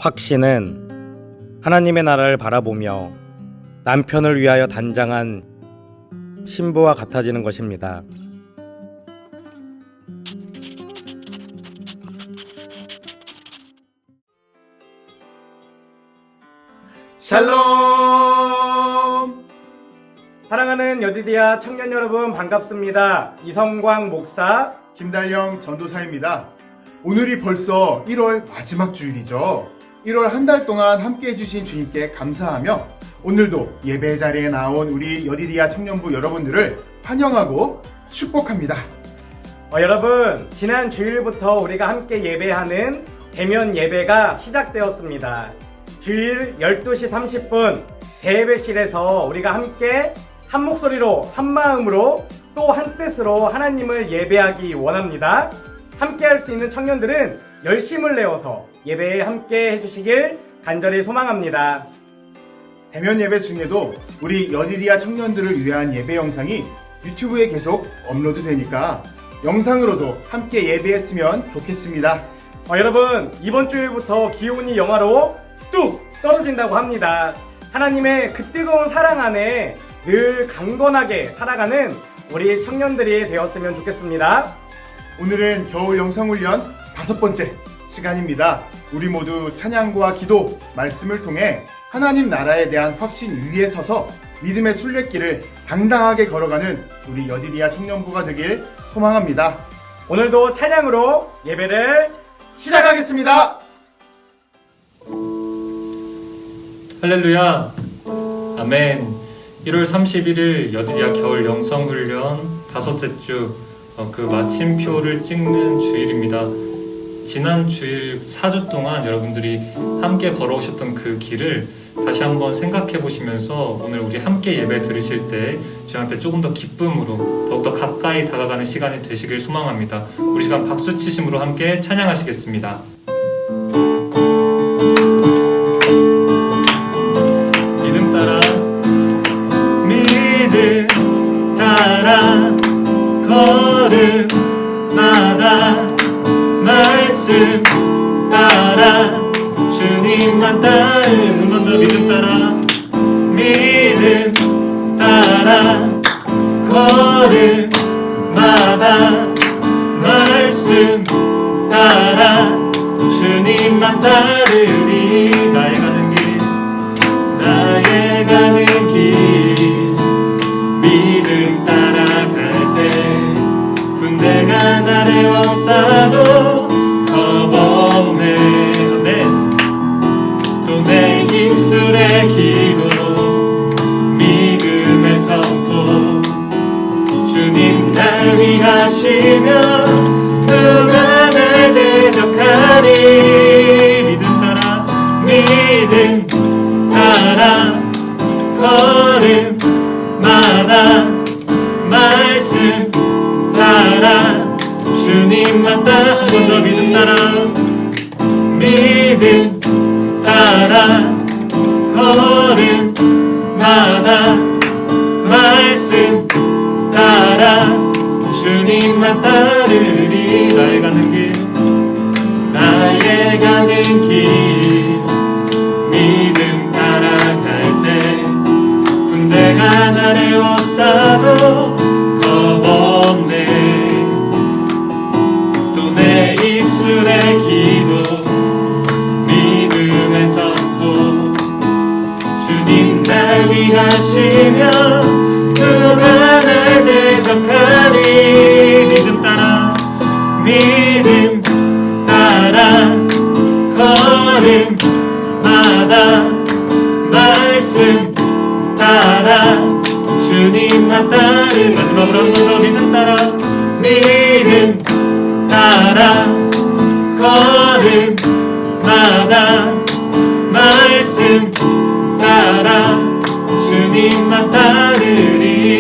확신은 하나님의 나라를 바라보며 남편을 위하여 단장한 신부와 같아지는 것입니다. 샬롬! 사랑하는 여디디아 청년 여러분 반갑습니다. 이성광 목사, 김달령 전도사입니다. 오늘이 벌써 1월 마지막 주일이죠. 1월 한 달 동안 함께 해주신 주님께 감사하며 오늘도 예배 자리에 나온 우리 여디디아 청년부 여러분들을 환영하고 축복합니다. 여러분, 지난 주일부터 우리가 함께 예배하는 대면 예배가 시작되었습니다. 주일 12시 30분 대예배실에서 우리가 함께 한 목소리로 한 마음으로 또 한 뜻으로 하나님을 예배하기 원합니다. 함께 할 수 있는 청년들은 열심을 내어서 예배에 함께 해주시길 간절히 소망합니다. 대면 예배 중에도 우리 여디디아 청년들을 위한 예배 영상이 유튜브에 계속 업로드 되니까 영상으로도 함께 예배했으면 좋겠습니다. 여러분, 이번 주일부터 기온이 영하로 뚝 떨어진다고 합니다. 하나님의 그 뜨거운 사랑 안에 늘 강건하게 살아가는 우리 청년들이 되었으면 좋겠습니다. 오늘은 겨울 영성훈련 5번째 시간입니다. 우리 모두 찬양과 기도, 말씀을 통해 하나님 나라에 대한 확신 위에 서서 믿음의 순례길을 당당하게 걸어가는 우리 여디디아 청년부가 되길 소망합니다. 오늘도 찬양으로 예배를 시작하겠습니다. 할렐루야, 아멘. 1월 31일 여디디아 겨울 영성훈련 5째 주 그 마침표를 찍는 주일입니다. 지난 주일 4주 동안 여러분들이 함께 걸어오셨던 그 길을 다시 한번 생각해 보시면서 오늘 우리 함께 예배 들으실 때 주님 앞에 조금 더 기쁨으로 더욱더 가까이 다가가는 시간이 되시길 소망합니다. 우리 시간 박수 치심으로 함께 찬양하시겠습니다. 믿음 따라 걸음마다 말씀 따라 주님만 따르 한 번 더 믿음 따라 걸음마다 말씀 따라 주님만 따르리. 나의 가는 길 믿음 따라갈 때 군대가 나를 워싸도 겁없네. 아멘. 또 내 입술의 기도 믿음의 선포 주님 날 위하시며 누가 날 대적하니. 믿음 따라 걸음마다 말씀 따라 주님만 따라 한 번 더 믿음 따라 걸음마다 말씀 따라 주님만 따르리. 나의 가는 길 믿음 따라갈 때 군대가 나를 워싸도 겁없네. 또 내 입술의 기도 믿음의 선포 주님 날 위하시며 누가 날 대적하니. 믿음 따라 걸음마다 말씀 따라 주님만 따르. 마지막으로 한 번 더 믿음 따라 걸음마다 말씀 따라 주님만 따르리.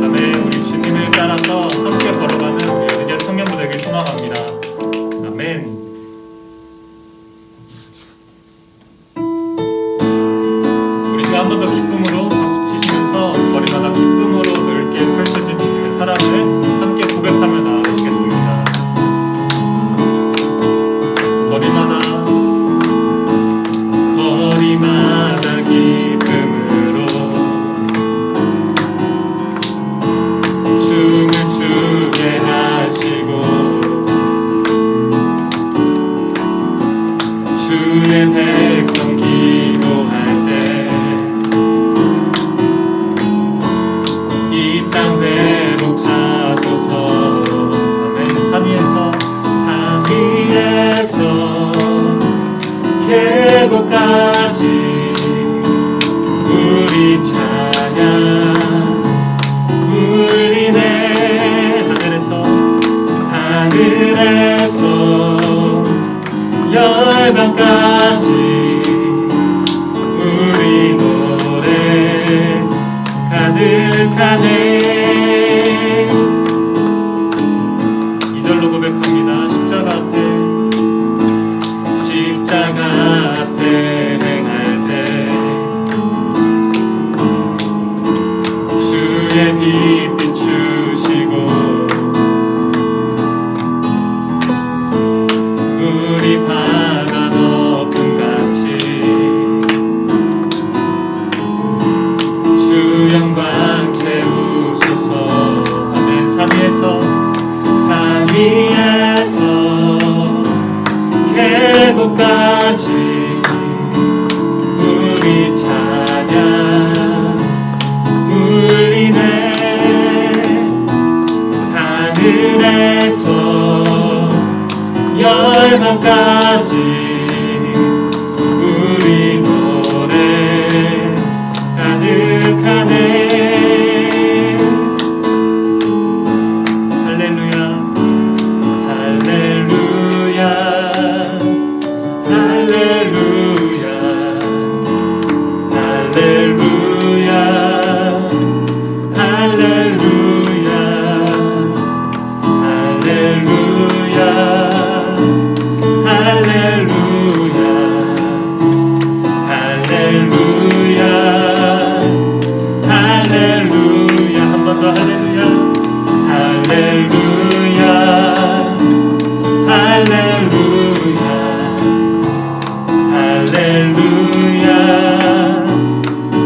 아멘. 우리 주님을 따라서 함께 걸어가는 우리 여디디아 청년부 되길 소망합니다. 아멘. 우리 시간 한 번 더 기쁨으로 박수 치시면서 거리마다 기쁨으로 넓게 펼쳐진 주님의 사랑을 함께 고백하며 나아가시겠습니다. 거리마다 주의 백성 기도할 때 이 땅 회복하소서. 아멘. 산 위에서 계곡까지 우리 찬양 울리네. 하늘에서 열방까지 우리 노래 가득하네. 2절로 고백합니다. 십자가 앞에 행할 때 주의 빛 비추시고 우리 바다 높음같이 주 영광 채우소서. 아멘. 산 위에서 계곡까지 우리 찬양 울리네. 하늘에서 열방까지 우리 노래 가득하네. 할렐루야 할렐루야 할렐루야 할렐루야 할렐루야 할렐루야 할렐루야 할렐루야 할렐루야. 한 번 더 할렐루야 할렐루야 할렐루야 할렐루야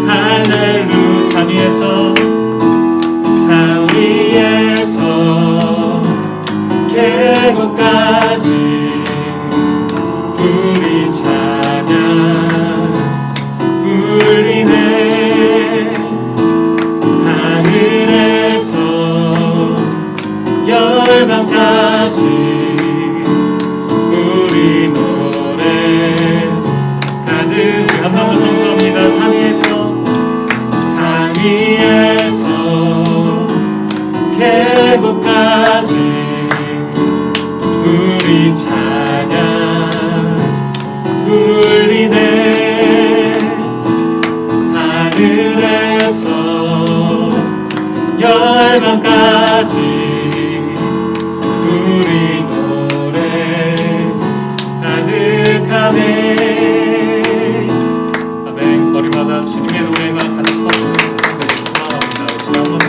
할렐루야. 산 위에서 계곡까지 우리 찬양 울리네. 하늘에서 열방까지 우리 노래 가득. 한 번 더 선포합니다. 산 위에서 계곡까지 우리 찬양 울리네. 하늘에서 열방까지 우리 노래 가득하네. 아멘. 거리마다 주님의 노래가 가득합니다. 주님 한 번 더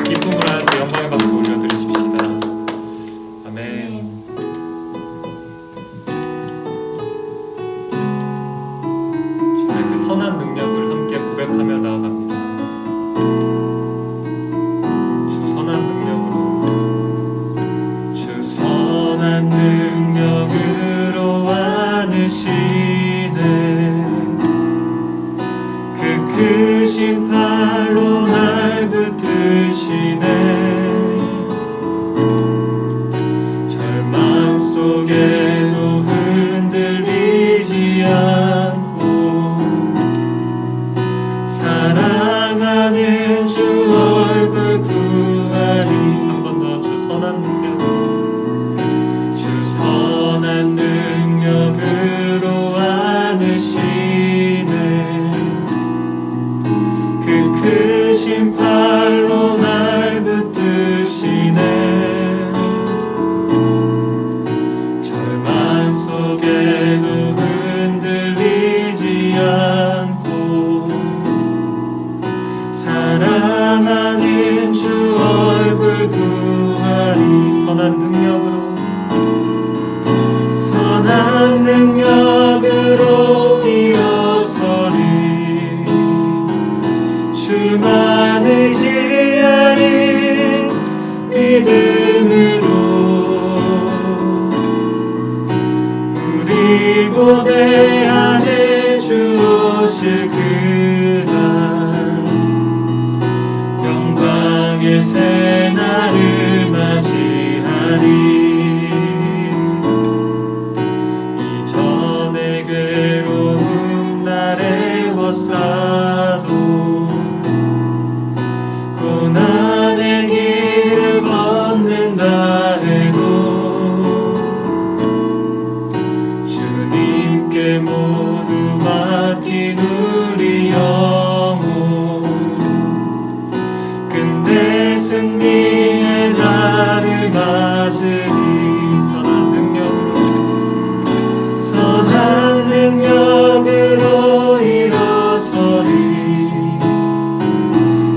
기쁨을 하면서 영광의 박수 올려드리십시다. 아멘. 주님의 그 선한 능력을 함께 고백하며 나아갑니다. 주 선한 능력으로 주 선한 능력으로 안으시네. 그 크신 팔로 날 붙드시네. 절망 속에도 흔들리지 않고 사랑하는 주 얼굴 구하리. 한 번 더 주 선한 능력 주 선한 능력으로 안으시네. 그 크신 팔로 날 붙드시네. 절망 속에도 흔들리지 않고 사랑하는 주 얼굴 구하리. 선한 능력으로 일어서리. 주만 의지하리. 믿음으로 우리 고대한 오실 그날 영광의 새날을 맞이하리. 이전의 괴로움 날에 워싸도 고난의 길을 걷는다 해도 주님께 모두 맡긴 우리 영혼 끝내 승리의 날을 맞으리. 선한 능력으로 일어서리.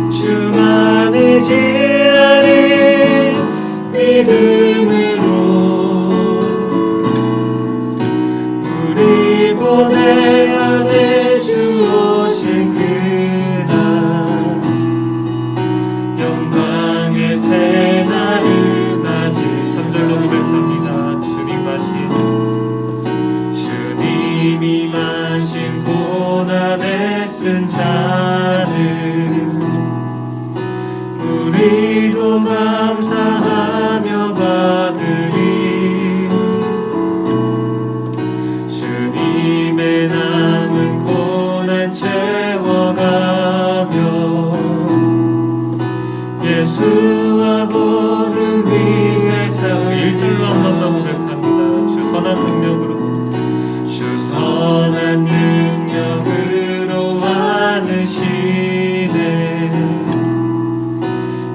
주만 의지하리. 믿음으로 우리 고대 안에 주 오신 그날 영광의 새날을 맞이. 3절로 고백합니다. 주님이 마신 고난에 쓴 잔을 우리도 감사하며 받으리. 주님의 남은 고난 채워가며 예수와 보는 위에서 1절로 한 번 더 고백합니다. 주 선한 능력으로 주 선한 능력으로 안으시네.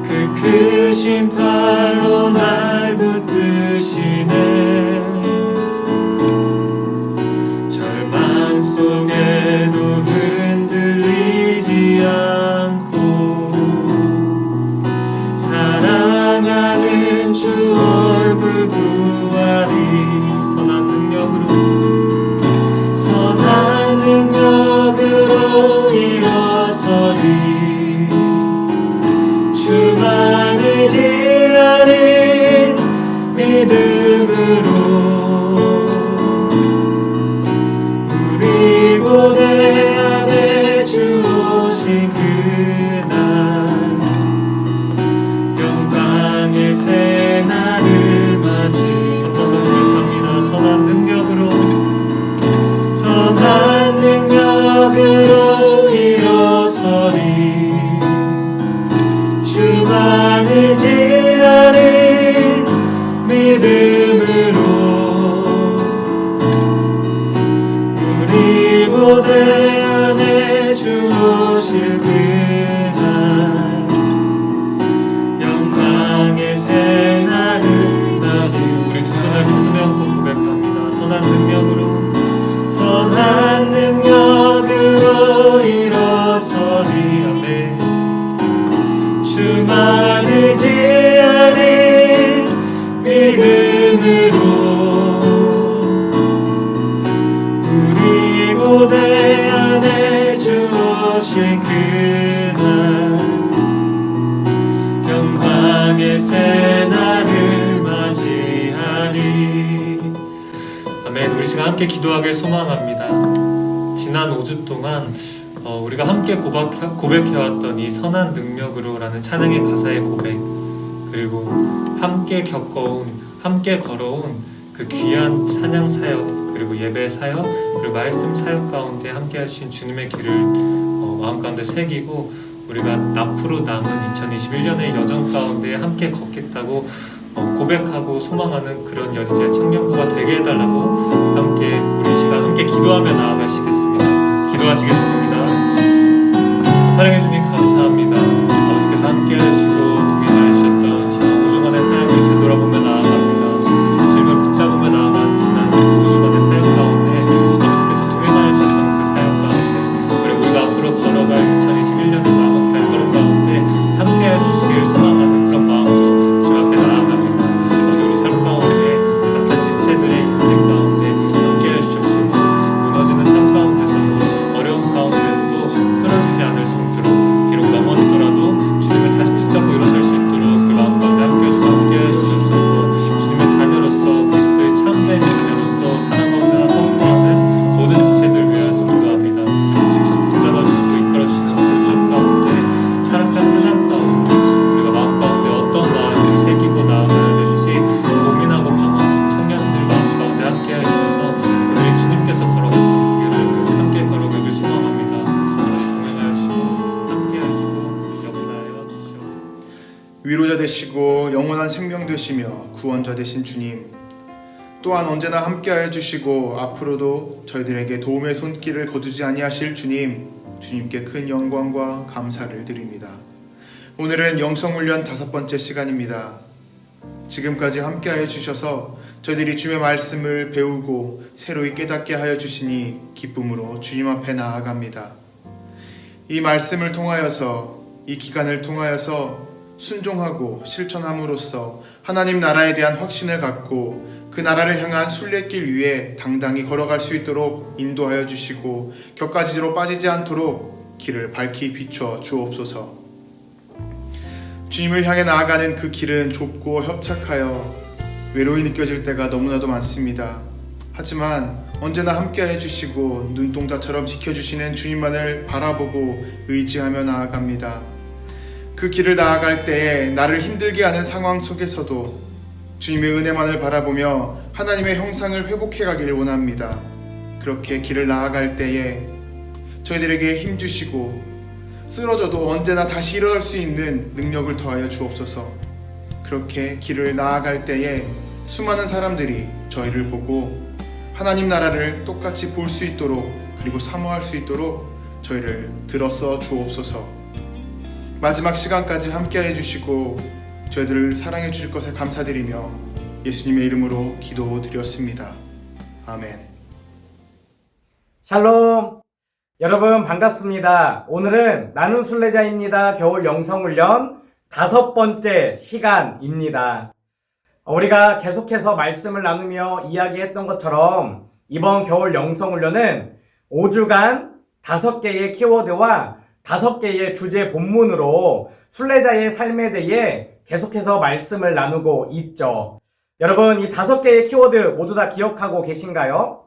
그 크신 팔로 날 붙드시네. 절망 속에도 흔들리지 않고 사랑하는 주 얼굴 구하리. 선한 능력으로 일어서리. 주만 의지하리. 믿음으로 우리 고대 안에 주 오신 그날 영광의 새날을 맞이. 한 번 더 고백합니다. 선한 능력으로 일어서리. 주만 의지하리. 믿음으로 우리 고대 안에 주 오실 그날 영광의 새날을 맞이. 우리 두 손을 가슴에 얹고 고백합니다. 선한 능력으로 일어서리. 아멘. 주만 의지하리. 믿음으로 우리 고대 안에 주 오신 그날 영광의 새날을 맞이하리. 아멘. 우리 시간 함께 기도하길 소망합니다. 지난 5주 동안 우리가 함께 고백해왔던 이 선한 능력으로라는 찬양의 가사의 고백, 그리고 함께 겪어온, 함께 걸어온 그 귀한 찬양 사역, 그리고 예배 사역, 그리고 말씀 사역 가운데 함께 하신 주님의 길을 마음 가운데 새기고 우리가 앞으로 남은 2021년의 여정 가운데 함께 걷겠다고 고백하고 소망하는 그런 여지의 청년부가 되게 해달라고 함께 우리 시간 함께 기도하며 나아가시겠습니다. 기도하시겠습니다. 사랑해 주님 감사합니다. 아버지께서 함께 하시고 동행하여 주셨던 지난 5주간의 사역을 되돌아보며 나아갑니다. 주님을 붙잡으며 나아간 지난 5주간의 사역 가운데 아버지께서 동행하여 주셨던 그 사역 가운데, 그리고 우리가 앞으로 걸어갈 2021년의 남은 발걸음 가운데 함께하여 주시길 소망하는 그런 마음으로 주 앞에 나아갑니다. 아버지 우리 삶 가운데 각자 지체들의 인생 가운데 되시고 영원한 생명 되시며 구원자 되신 주님, 또한 언제나 함께하여 주시고 앞으로도 저희들에게 도움의 손길을 거두지 아니하실 주님, 주님께 큰 영광과 감사를 드립니다. 오늘은 영성훈련 5번째 시간입니다. 지금까지 함께하여 주셔서 저희들이 주의 말씀을 배우고 새로이 깨닫게 하여 주시니 기쁨으로 주님 앞에 나아갑니다. 이 말씀을 통하여서, 이 기간을 통하여서 순종하고 실천함으로써 하나님 나라에 대한 확신을 갖고 그 나라를 향한 순례길 위에 당당히 걸어갈 수 있도록 인도하여 주시고 격가지로 빠지지 않도록 길을 밝히 비춰 주옵소서. 주님을 향해 나아가는 그 길은 좁고 협착하여 외로이 느껴질 때가 너무나도 많습니다. 하지만 언제나 함께해 주시고 눈동자처럼 지켜주시는 주님만을 바라보고 의지하며 나아갑니다. 그 길을 나아갈 때에 나를 힘들게 하는 상황 속에서도 주님의 은혜만을 바라보며 하나님의 형상을 회복해 가기를 원합니다. 그렇게 길을 나아갈 때에 저희들에게 힘주시고 쓰러져도 언제나 다시 일어날 수 있는 능력을 더하여 주옵소서. 그렇게 길을 나아갈 때에 수많은 사람들이 저희를 보고 하나님 나라를 똑같이 볼 수 있도록, 그리고 사모할 수 있도록 저희를 들어서 주옵소서. 마지막 시간까지 함께해 주시고 저희들을 사랑해 주실 것에 감사드리며 예수님의 이름으로 기도드렸습니다. 아멘. 샬롬. 여러분 반갑습니다. 오늘은 나는 순례자입니다. 겨울 영성훈련 5번째 시간입니다. 우리가 계속해서 말씀을 나누며 이야기했던 것처럼 이번 겨울 영성훈련은 5주간 5개의 키워드와 5개의 주제 본문으로 순례자의 삶에 대해 계속해서 말씀을 나누고 있죠. 여러분 이 5개의 키워드 모두 다 기억하고 계신가요?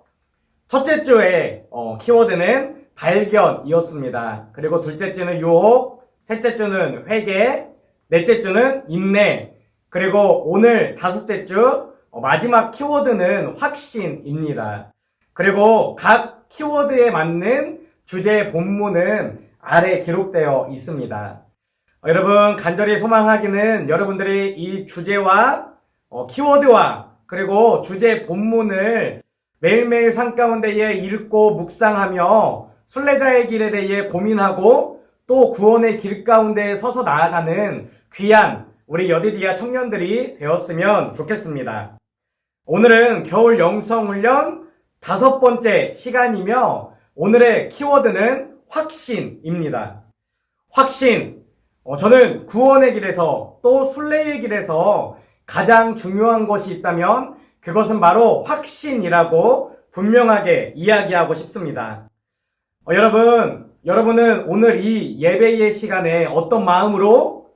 첫째 주의 키워드는 발견이었습니다. 그리고 둘째 주는 유혹, 셋째 주는 회개, 넷째 주는 인내, 그리고 오늘 5째 주 마지막 키워드는 확신입니다. 그리고 각 키워드에 맞는 주제 본문은 아래 기록되어 있습니다. 여러분 간절히 소망하기는 여러분들이 이 주제와 키워드와 그리고 주제 본문을 매일매일 삶 가운데에 읽고 묵상하며 순례자의 길에 대해 고민하고 또 구원의 길 가운데 서서 나아가는 귀한 우리 여디디아 청년들이 되었으면 좋겠습니다. 오늘은 겨울 영성훈련 5번째 시간이며 오늘의 키워드는 확신입니다. 확신. 저는 구원의 길에서 또 순례의 길에서 가장 중요한 것이 있다면 그것은 바로 확신이라고 분명하게 이야기하고 싶습니다. 여러분은 오늘 이 예배의 시간에 어떤 마음으로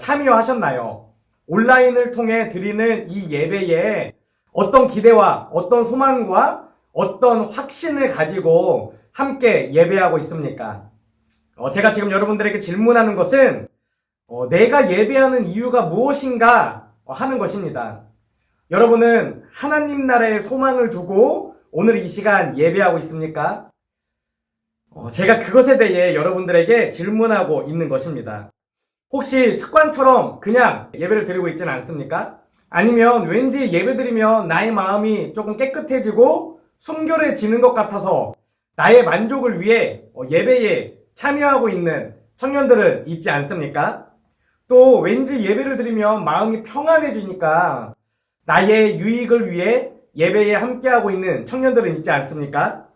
참여하셨나요? 온라인을 통해 드리는 이 예배에 어떤 기대와 어떤 소망과 어떤 확신을 가지고 함께 예배하고 있습니까? 제가 지금 여러분들에게 질문하는 것은 내가 예배하는 이유가 무엇인가 하는 것입니다. 여러분은 하나님 나라의 소망을 두고 오늘 이 시간 예배하고 있습니까? 제가 그것에 대해 여러분들에게 질문하고 있는 것입니다. 혹시 습관처럼 그냥 예배를 드리고 있지는 않습니까? 아니면 왠지 예배 드리면 나의 마음이 조금 깨끗해지고 순결해지는 것 같아서 나의 만족을 위해 예배에 참여하고 있는 청년들은 있지 않습니까? 또 왠지 예배를 드리면 마음이 평안해지니까 나의 유익을 위해 예배에 함께하고 있는 청년들은 있지 않습니까?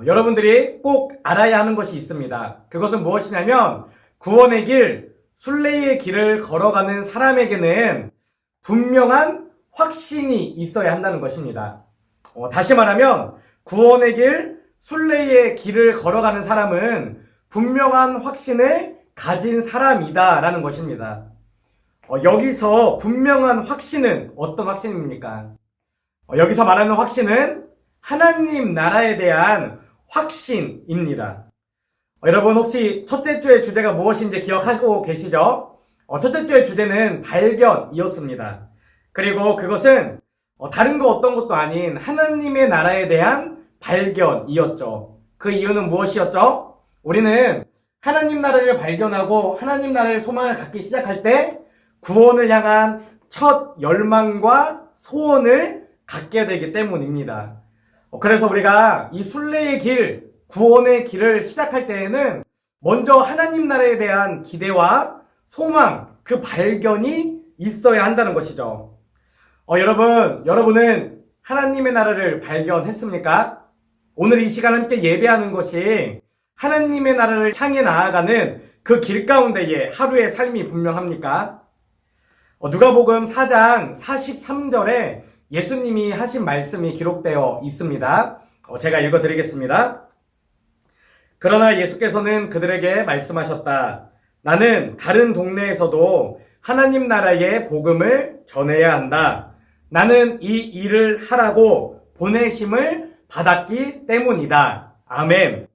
여러분들이 꼭 알아야 하는 것이 있습니다. 그것은 무엇이냐면 구원의 길, 순례의 길을 걸어가는 사람에게는 분명한 확신이 있어야 한다는 것입니다. 다시 말하면 구원의 길, 순례의 길을 걸어가는 사람은 분명한 확신을 가진 사람이다라는 것입니다. 여기서 분명한 확신은 어떤 확신입니까? 여기서 말하는 확신은 하나님 나라에 대한 확신입니다. 여러분 혹시 첫째 주의 주제가 무엇인지 기억하고 계시죠? 첫째 주의 주제는 발견이었습니다. 그리고 그것은 다른 거 어떤 것도 아닌 하나님의 나라에 대한 발견이었죠. 그 이유는 무엇이었죠? 우리는 하나님 나라를 발견하고 하나님 나라의 소망을 갖기 시작할 때 구원을 향한 첫 열망과 소원을 갖게 되기 때문입니다. 그래서 우리가 이 순례의 길, 구원의 길을 시작할 때에는 먼저 하나님 나라에 대한 기대와 소망, 그 발견이 있어야 한다는 것이죠. 여러분은 하나님의 나라를 발견했습니까? 오늘 이 시간 함께 예배하는 것이 하나님의 나라를 향해 나아가는 그 길 가운데의 하루의 삶이 분명합니까? 누가복음 4장 43절에 예수님이 하신 말씀이 기록되어 있습니다. 제가 읽어드리겠습니다. 그러나 예수께서는 그들에게 말씀하셨다. 나는 다른 동네에서도 하나님 나라의 복음을 전해야 한다. 나는 이 일을 하라고 보내심을 받았기 때문이다. 아멘.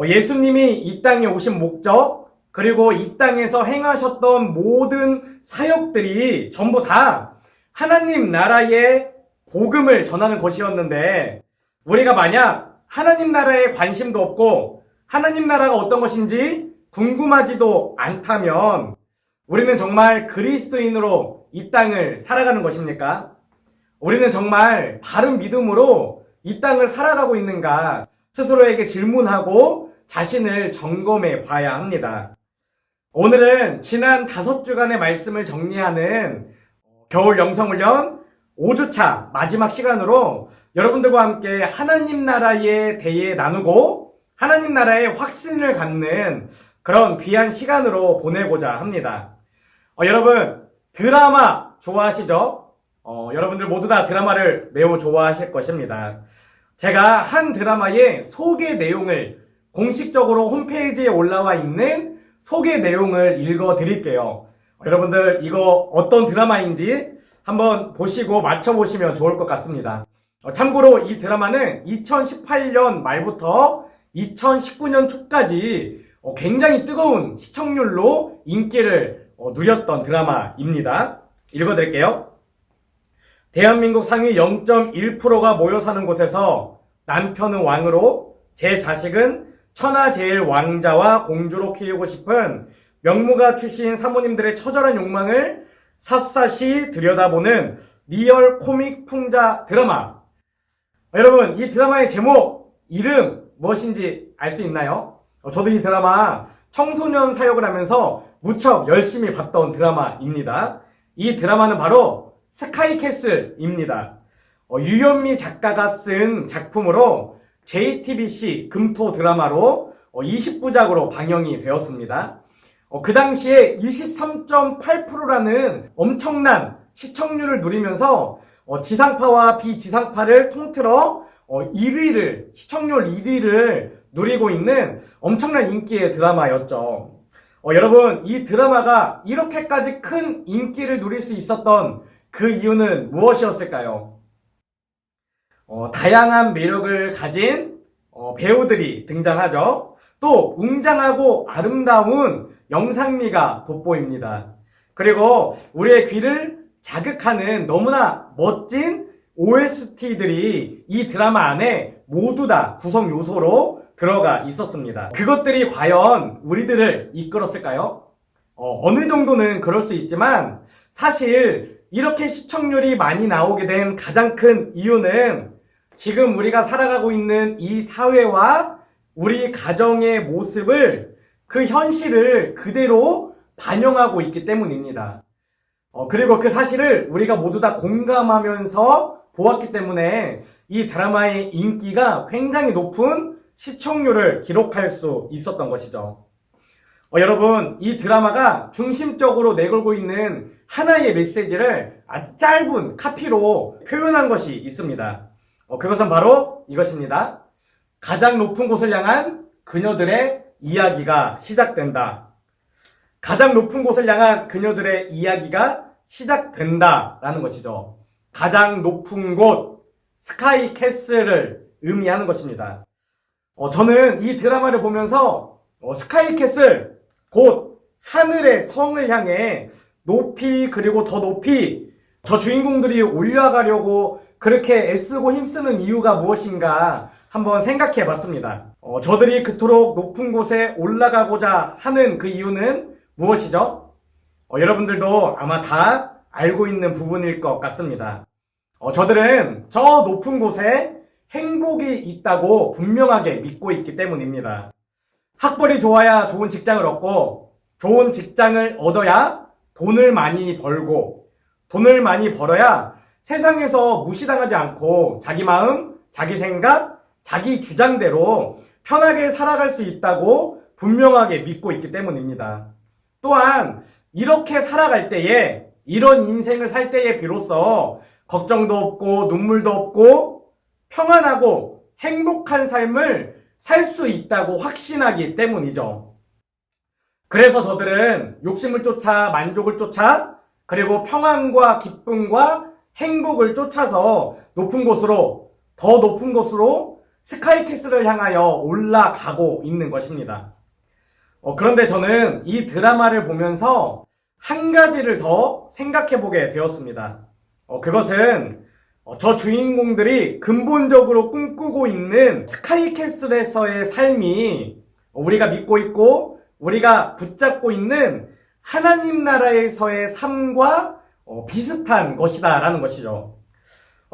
예수님이 이 땅에 오신 목적, 그리고 이 땅에서 행하셨던 모든 사역들이 전부 다 하나님 나라의 복음을 전하는 것이었는데, 우리가 만약 하나님 나라에 관심도 없고 하나님 나라가 어떤 것인지 궁금하지도 않다면 우리는 정말 그리스도인으로 이 땅을 살아가는 것입니까? 우리는 정말 바른 믿음으로 이 땅을 살아가고 있는가 스스로에게 질문하고 자신을 점검해 봐야 합니다. 오늘은 지난 5주간의 말씀을 정리하는 겨울 영성훈련 5주차 마지막 시간으로 여러분들과 함께 하나님 나라에 대해 나누고 하나님 나라의 확신을 갖는 그런 귀한 시간으로 보내고자 합니다. 여러분, 드라마 좋아하시죠? 여러분들 모두 다 드라마를 매우 좋아하실 것입니다. 제가 한 드라마의 소개 내용을 공식적으로 홈페이지에 올라와 있는 소개 내용을 읽어 드릴게요. 여러분들 이거 어떤 드라마인지 한번 보시고 맞춰보시면 좋을 것 같습니다. 참고로 이 드라마는 2018년 말부터 2019년 초까지 굉장히 뜨거운 시청률로 인기를 누렸던 드라마입니다. 읽어드릴게요. 대한민국 상위 0.1%가 모여 사는 곳에서 남편은 왕으로, 제 자식은 천하제일 왕자와 공주로 키우고 싶은 명문가 출신 사모님들의 처절한 욕망을 샅샅이 들여다보는 리얼 코믹 풍자 드라마. 여러분, 이 드라마의 제목, 이름 무엇인지 알 수 있나요? 저도 이 드라마 청소년 사역을 하면서 무척 열심히 봤던 드라마입니다. 이 드라마는 바로 스카이캐슬입니다. 유현미 작가가 쓴 작품으로 JTBC 금토 드라마로 20부작으로 방영이 되었습니다. 그 당시에 23.8%라는 엄청난 시청률을 누리면서 지상파와 비지상파를 통틀어 1위를, 시청률 1위를 누리고 있는 엄청난 인기의 드라마였죠. 여러분, 이 드라마가 이렇게까지 큰 인기를 누릴 수 있었던 그 이유는 무엇이었을까요? 다양한 매력을 가진 배우들이 등장하죠. 또 웅장하고 아름다운 영상미가 돋보입니다. 그리고 우리의 귀를 자극하는 너무나 멋진 OST들이 이 드라마 안에 모두 다 구성 요소로 들어가 있었습니다. 그것들이 과연 우리들을 이끌었을까요? 어느 정도는 그럴 수 있지만 사실 이렇게 시청률이 많이 나오게 된 가장 큰 이유는 지금 우리가 살아가고 있는 이 사회와 우리 가정의 모습을, 그 현실을 그대로 반영하고 있기 때문입니다. 그리고 그 사실을 우리가 모두 다 공감하면서 보았기 때문에 이 드라마의 인기가 굉장히 높은 시청률을 기록할 수 있었던 것이죠. 여러분, 이 드라마가 중심적으로 내걸고 있는 하나의 메시지를 아주 짧은 카피로 표현한 것이 있습니다. 그것은 바로 이것입니다. 가장 높은 곳을 향한 그녀들의 이야기가 시작된다. 가장 높은 곳을 향한 그녀들의 이야기가 시작된다라는 것이죠. 가장 높은 곳, 스카이 캐슬을 의미하는 것입니다. 저는 이 드라마를 보면서 스카이 캐슬, 곧 하늘의 성을 향해 높이, 그리고 더 높이 저 주인공들이 올라가려고 그렇게 애쓰고 힘쓰는 이유가 무엇인가 한번 생각해 봤습니다. 저들이 그토록 높은 곳에 올라가고자 하는 그 이유는 무엇이죠? 여러분들도 아마 다 알고 있는 부분일 것 같습니다. 저들은 저 높은 곳에 행복이 있다고 분명하게 믿고 있기 때문입니다. 학벌이 좋아야 좋은 직장을 얻고, 좋은 직장을 얻어야 돈을 많이 벌고, 돈을 많이 벌어야 세상에서 무시당하지 않고 자기 마음, 자기 생각, 자기 주장대로 편하게 살아갈 수 있다고 분명하게 믿고 있기 때문입니다. 또한 이렇게 살아갈 때에, 이런 인생을 살 때에 비로소 걱정도 없고 눈물도 없고 평안하고 행복한 삶을 살 수 있다고 확신하기 때문이죠. 그래서 저들은 욕심을 쫓아 만족을 쫓아, 그리고 평안과 기쁨과 행복을 쫓아서 높은 곳으로, 더 높은 곳으로 스카이캐슬을 향하여 올라가고 있는 것입니다. 그런데 저는 이 드라마를 보면서 한 가지를 더 생각해 보게 되었습니다. 그것은 저 주인공들이 근본적으로 꿈꾸고 있는 스카이캐슬에서의 삶이 우리가 믿고 있고 우리가 붙잡고 있는 하나님 나라에서의 삶과 비슷한 것이다 라는 것이죠.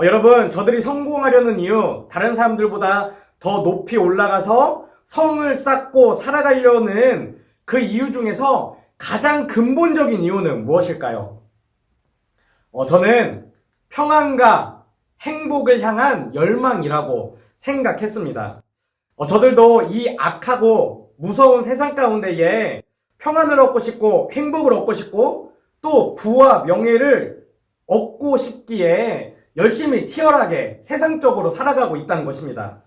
여러분, 저들이 성공하려는 이유, 다른 사람들보다 더 높이 올라가서 성을 쌓고 살아가려는 그 이유 중에서 가장 근본적인 이유는 무엇일까요? 저는 평안과 행복을 향한 열망이라고 생각했습니다. 저들도 이 악하고 무서운 세상 가운데에 평안을 얻고 싶고 행복을 얻고 싶고 또 부와 명예를 얻고 싶기에 열심히 치열하게 세상적으로 살아가고 있다는 것입니다.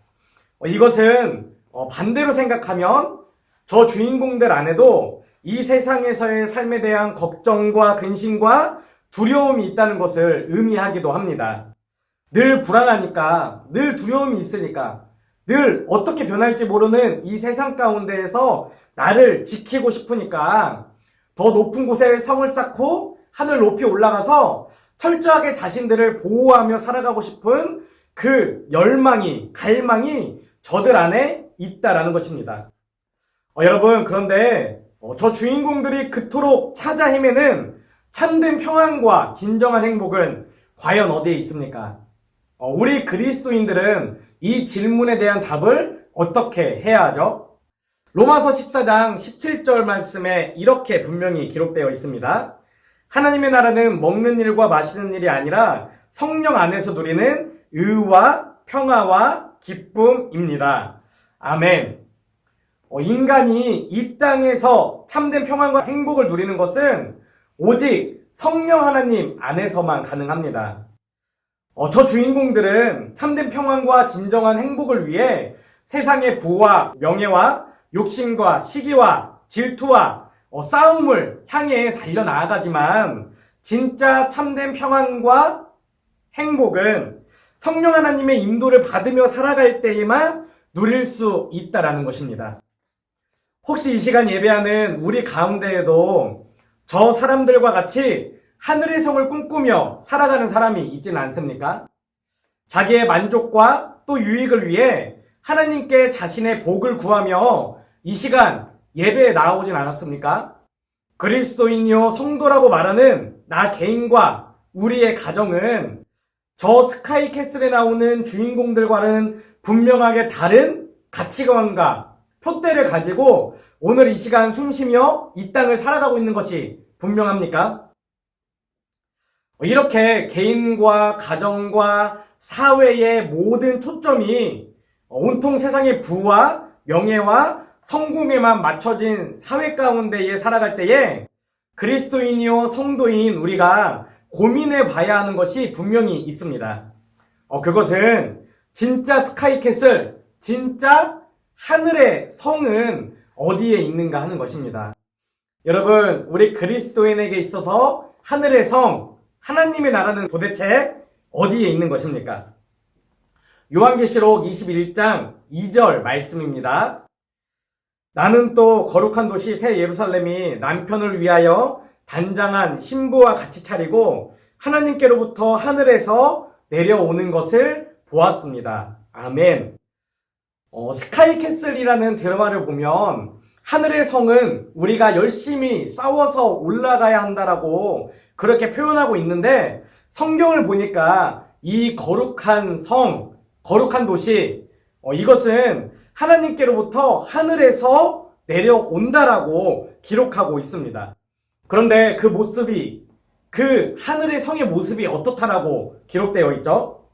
이것은 반대로 생각하면 저 주인공들 안에도 이 세상에서의 삶에 대한 걱정과 근심과 두려움이 있다는 것을 의미하기도 합니다. 늘 불안하니까, 늘 두려움이 있으니까, 늘 어떻게 변할지 모르는 이 세상 가운데에서 나를 지키고 싶으니까 더 높은 곳에 성을 쌓고 하늘 높이 올라가서 철저하게 자신들을 보호하며 살아가고 싶은 그 열망이, 갈망이 저들 안에 있다라는 것입니다. 여러분, 그런데 저 주인공들이 그토록 찾아 헤매는 참된 평안과 진정한 행복은 과연 어디에 있습니까? 우리 그리스도인들은 이 질문에 대한 답을 어떻게 해야 하죠? 로마서 14장 17절 말씀에 이렇게 분명히 기록되어 있습니다. 하나님의 나라는 먹는 일과 마시는 일이 아니라 성령 안에서 누리는 의와 평화와 기쁨입니다. 아멘. 인간이 이 땅에서 참된 평안과 행복을 누리는 것은 오직 성령 하나님 안에서만 가능합니다. 저 주인공들은 참된 평안과 진정한 행복을 위해 세상의 부와 명예와 욕심과 시기와 질투와 싸움을 향해 달려나가지만 진짜 참된 평안과 행복은 성령 하나님의 인도를 받으며 살아갈 때에만 누릴 수 있다라는 것입니다. 혹시 이 시간 예배하는 우리 가운데에도 저 사람들과 같이 하늘의 성을 꿈꾸며 살아가는 사람이 있지는 않습니까? 자기의 만족과 또 유익을 위해 하나님께 자신의 복을 구하며 이 시간 예배에 나오진 않았습니까? 그리스도인이요 성도라고 말하는 나 개인과 우리의 가정은 저 스카이캐슬에 나오는 주인공들과는 분명하게 다른 가치관과 표대를 가지고 오늘 이 시간 숨쉬며 이 땅을 살아가고 있는 것이 분명합니까? 이렇게 개인과 가정과 사회의 모든 초점이 온통 세상의 부와 명예와 성공에만 맞춰진 사회 가운데에 살아갈 때에 그리스도인이요 성도인 우리가 고민해 봐야 하는 것이 분명히 있습니다. 그것은 진짜 스카이캐슬, 진짜 하늘의 성은 어디에 있는가 하는 것입니다. 여러분, 우리 그리스도인에게 있어서 하늘의 성, 하나님의 나라는 도대체 어디에 있는 것입니까? 요한계시록 21장 2절 말씀입니다. 나는 또 거룩한 도시 새 예루살렘이 남편을 위하여 단장한 신부와 같이 차리고 하나님께로부터 하늘에서 내려오는 것을 보았습니다. 아멘. 스카이캐슬이라는 드라마를 보면 하늘의 성은 우리가 열심히 싸워서 올라가야 한다라고 그렇게 표현하고 있는데, 성경을 보니까 이 거룩한 성, 거룩한 도시, 이것은 하나님께로부터 하늘에서 내려온다라고 기록하고 있습니다. 그런데 그 모습이, 그 하늘의 성의 모습이 어떻다라고 기록되어 있죠?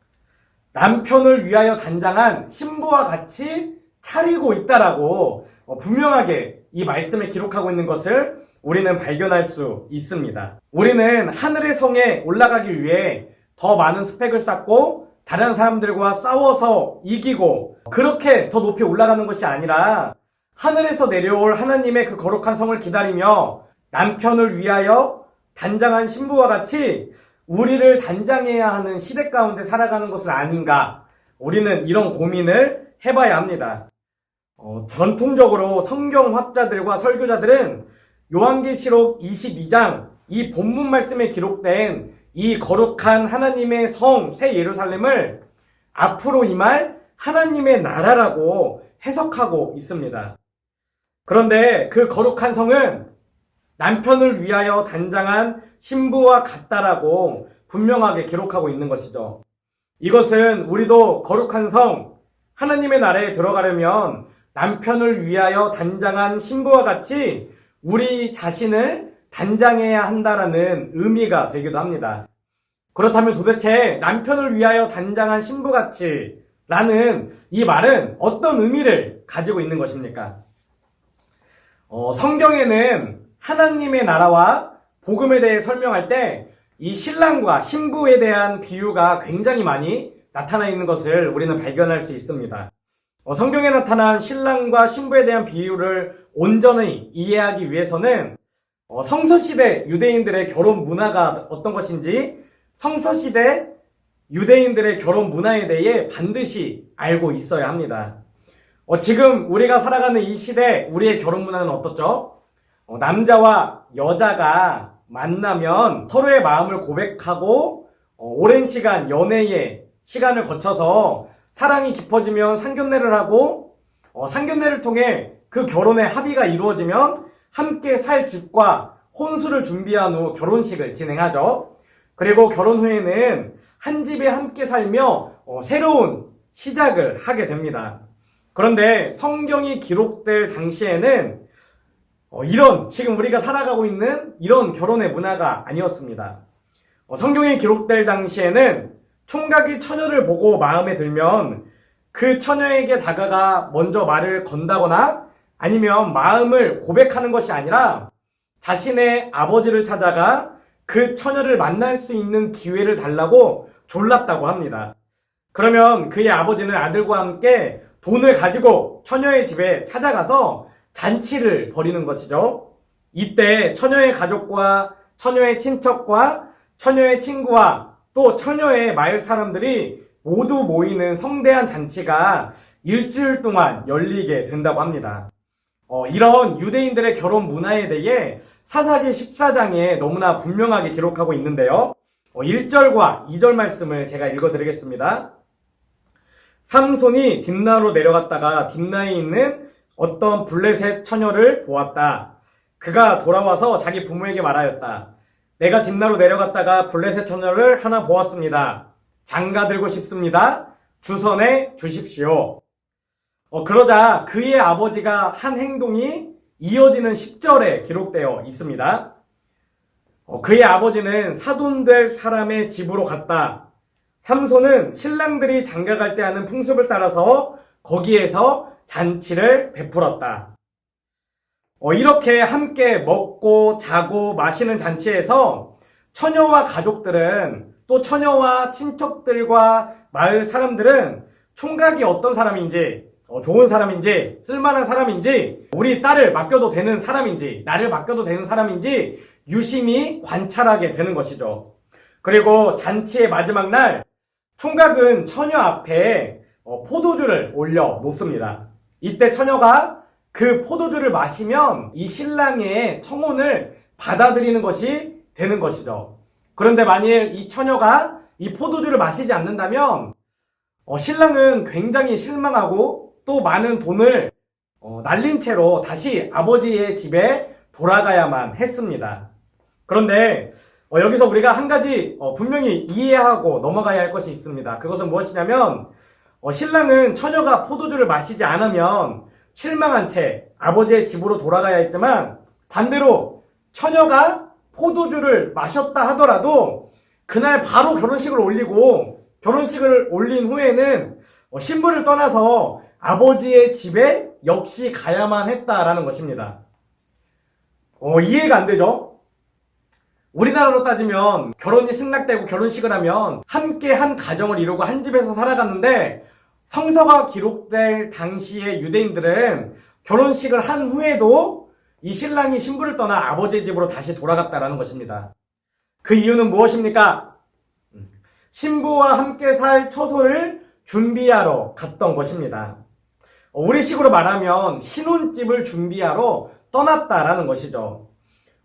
남편을 위하여 단장한 신부와 같이 차리고 있다라고 분명하게 이 말씀에 기록하고 있는 것을 우리는 발견할 수 있습니다. 우리는 하늘의 성에 올라가기 위해 더 많은 스펙을 쌓고 다른 사람들과 싸워서 이기고 그렇게 더 높이 올라가는 것이 아니라, 하늘에서 내려올 하나님의 그 거룩한 성을 기다리며 남편을 위하여 단장한 신부와 같이 우리를 단장해야 하는 시대 가운데 살아가는 것은 아닌가, 우리는 이런 고민을 해봐야 합니다. 전통적으로 성경학자들과 설교자들은 요한계시록 22장 이 본문 말씀에 기록된 이 거룩한 하나님의 성 새 예루살렘을 앞으로 임할 하나님의 나라라고 해석하고 있습니다. 그런데 그 거룩한 성은 남편을 위하여 단장한 신부와 같다라고 분명하게 기록하고 있는 것이죠. 이것은 우리도 거룩한 성, 하나님의 나라에 들어가려면 남편을 위하여 단장한 신부와 같이 우리 자신을 단장해야 한다라는 의미가 되기도 합니다. 그렇다면 도대체 남편을 위하여 단장한 신부같이 라는 이 말은 어떤 의미를 가지고 있는 것입니까? 성경에는 하나님의 나라와 복음에 대해 설명할 때 이 신랑과 신부에 대한 비유가 굉장히 많이 나타나 있는 것을 우리는 발견할 수 있습니다. 성경에 나타난 신랑과 신부에 대한 비유를 온전히 이해하기 위해서는 성서시대 유대인들의 결혼 문화가 어떤 것인지, 성서시대 유대인들의 결혼 문화에 대해 반드시 알고 있어야 합니다. 지금 우리가 살아가는 이 시대 우리의 결혼 문화는 어떻죠? 남자와 여자가 만나면 서로의 마음을 고백하고 오랜 시간 연애의 시간을 거쳐서 사랑이 깊어지면 상견례를 하고 상견례를 통해 그 결혼의 합의가 이루어지면 함께 살 집과 혼수를 준비한 후 결혼식을 진행하죠. 그리고 결혼 후에는 한 집에 함께 살며 새로운 시작을 하게 됩니다. 그런데 성경이 기록될 당시에는 이런 지금 우리가 살아가고 있는 이런 결혼의 문화가 아니었습니다. 성경이 기록될 당시에는 총각이 처녀를 보고 마음에 들면 그 처녀에게 다가가 먼저 말을 건다거나 아니면 마음을 고백하는 것이 아니라 자신의 아버지를 찾아가 그 처녀를 만날 수 있는 기회를 달라고 졸랐다고 합니다. 그러면 그의 아버지는 아들과 함께 돈을 가지고 처녀의 집에 찾아가서 잔치를 벌이는 것이죠. 이때 처녀의 가족과 처녀의 친척과 처녀의 친구와 또 처녀의 마을 사람들이 모두 모이는 성대한 잔치가 일주일 동안 열리게 된다고 합니다. 이런 유대인들의 결혼 문화에 대해 사사기 14장에 너무나 분명하게 기록하고 있는데요. 1절과 2절 말씀을 제가 읽어드리겠습니다. 삼손이 딥나로 내려갔다가 딥나에 있는 어떤 블레셋 처녀를 보았다. 그가 돌아와서 자기 부모에게 말하였다. 내가 딥나로 내려갔다가 블레셋 처녀를 하나 보았습니다. 장가 들고 싶습니다. 주선해 주십시오. 그러자 그의 아버지가 한 행동이 이어지는 10절에 기록되어 있습니다. 그의 아버지는 사돈될 사람의 집으로 갔다. 삼손은 신랑들이 장가갈 때 하는 풍습을 따라서 거기에서 잔치를 베풀었다. 이렇게 함께 먹고 자고 마시는 잔치에서 처녀와 가족들은 또 처녀와 친척들과 마을 사람들은 총각이 어떤 사람인지, 좋은 사람인지, 쓸만한 사람인지, 우리 딸을 맡겨도 되는 사람인지, 나를 맡겨도 되는 사람인지 유심히 관찰하게 되는 것이죠. 그리고 잔치의 마지막 날 총각은 처녀 앞에 포도주를 올려 놓습니다. 이때 처녀가 그 포도주를 마시면 이 신랑의 청혼을 받아들이는 것이 되는 것이죠. 그런데 만일 이 처녀가 이 포도주를 마시지 않는다면 신랑은 굉장히 실망하고 또 많은 돈을 날린 채로 다시 아버지의 집에 돌아가야만 했습니다. 그런데 여기서 우리가 한 가지 분명히 이해하고 넘어가야 할 것이 있습니다. 그것은 무엇이냐면 신랑은 처녀가 포도주를 마시지 않으면 실망한 채 아버지의 집으로 돌아가야 했지만, 반대로 처녀가 포도주를 마셨다 하더라도 그날 바로 결혼식을 올리고, 결혼식을 올린 후에는 신부를 떠나서 아버지의 집에 역시 가야만 했다라는 것입니다. 이해가 안 되죠? 우리나라로 따지면 결혼이 승낙되고 결혼식을 하면 함께 한 가정을 이루고 한 집에서 살아갔는데, 성서가 기록될 당시의 유대인들은 결혼식을 한 후에도 이 신랑이 신부를 떠나 아버지의 집으로 다시 돌아갔다라는 것입니다. 그 이유는 무엇입니까? 신부와 함께 살 처소를 준비하러 갔던 것입니다. 우리식으로 말하면 신혼집을 준비하러 떠났다라는 것이죠.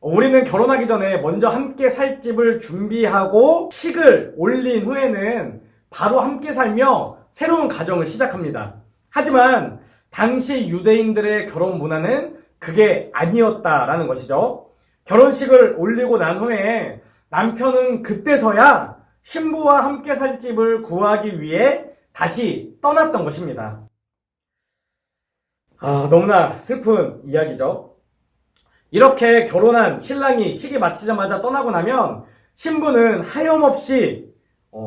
우리는 결혼하기 전에 먼저 함께 살 집을 준비하고 식을 올린 후에는 바로 함께 살며 새로운 가정을 시작합니다. 하지만 당시 유대인들의 결혼 문화는 그게 아니었다라는 것이죠. 결혼식을 올리고 난 후에 남편은 그때서야 신부와 함께 살 집을 구하기 위해 다시 떠났던 것입니다. 너무나 슬픈 이야기죠. 이렇게 결혼한 신랑이 식이 마치자마자 떠나고 나면 신부는 하염없이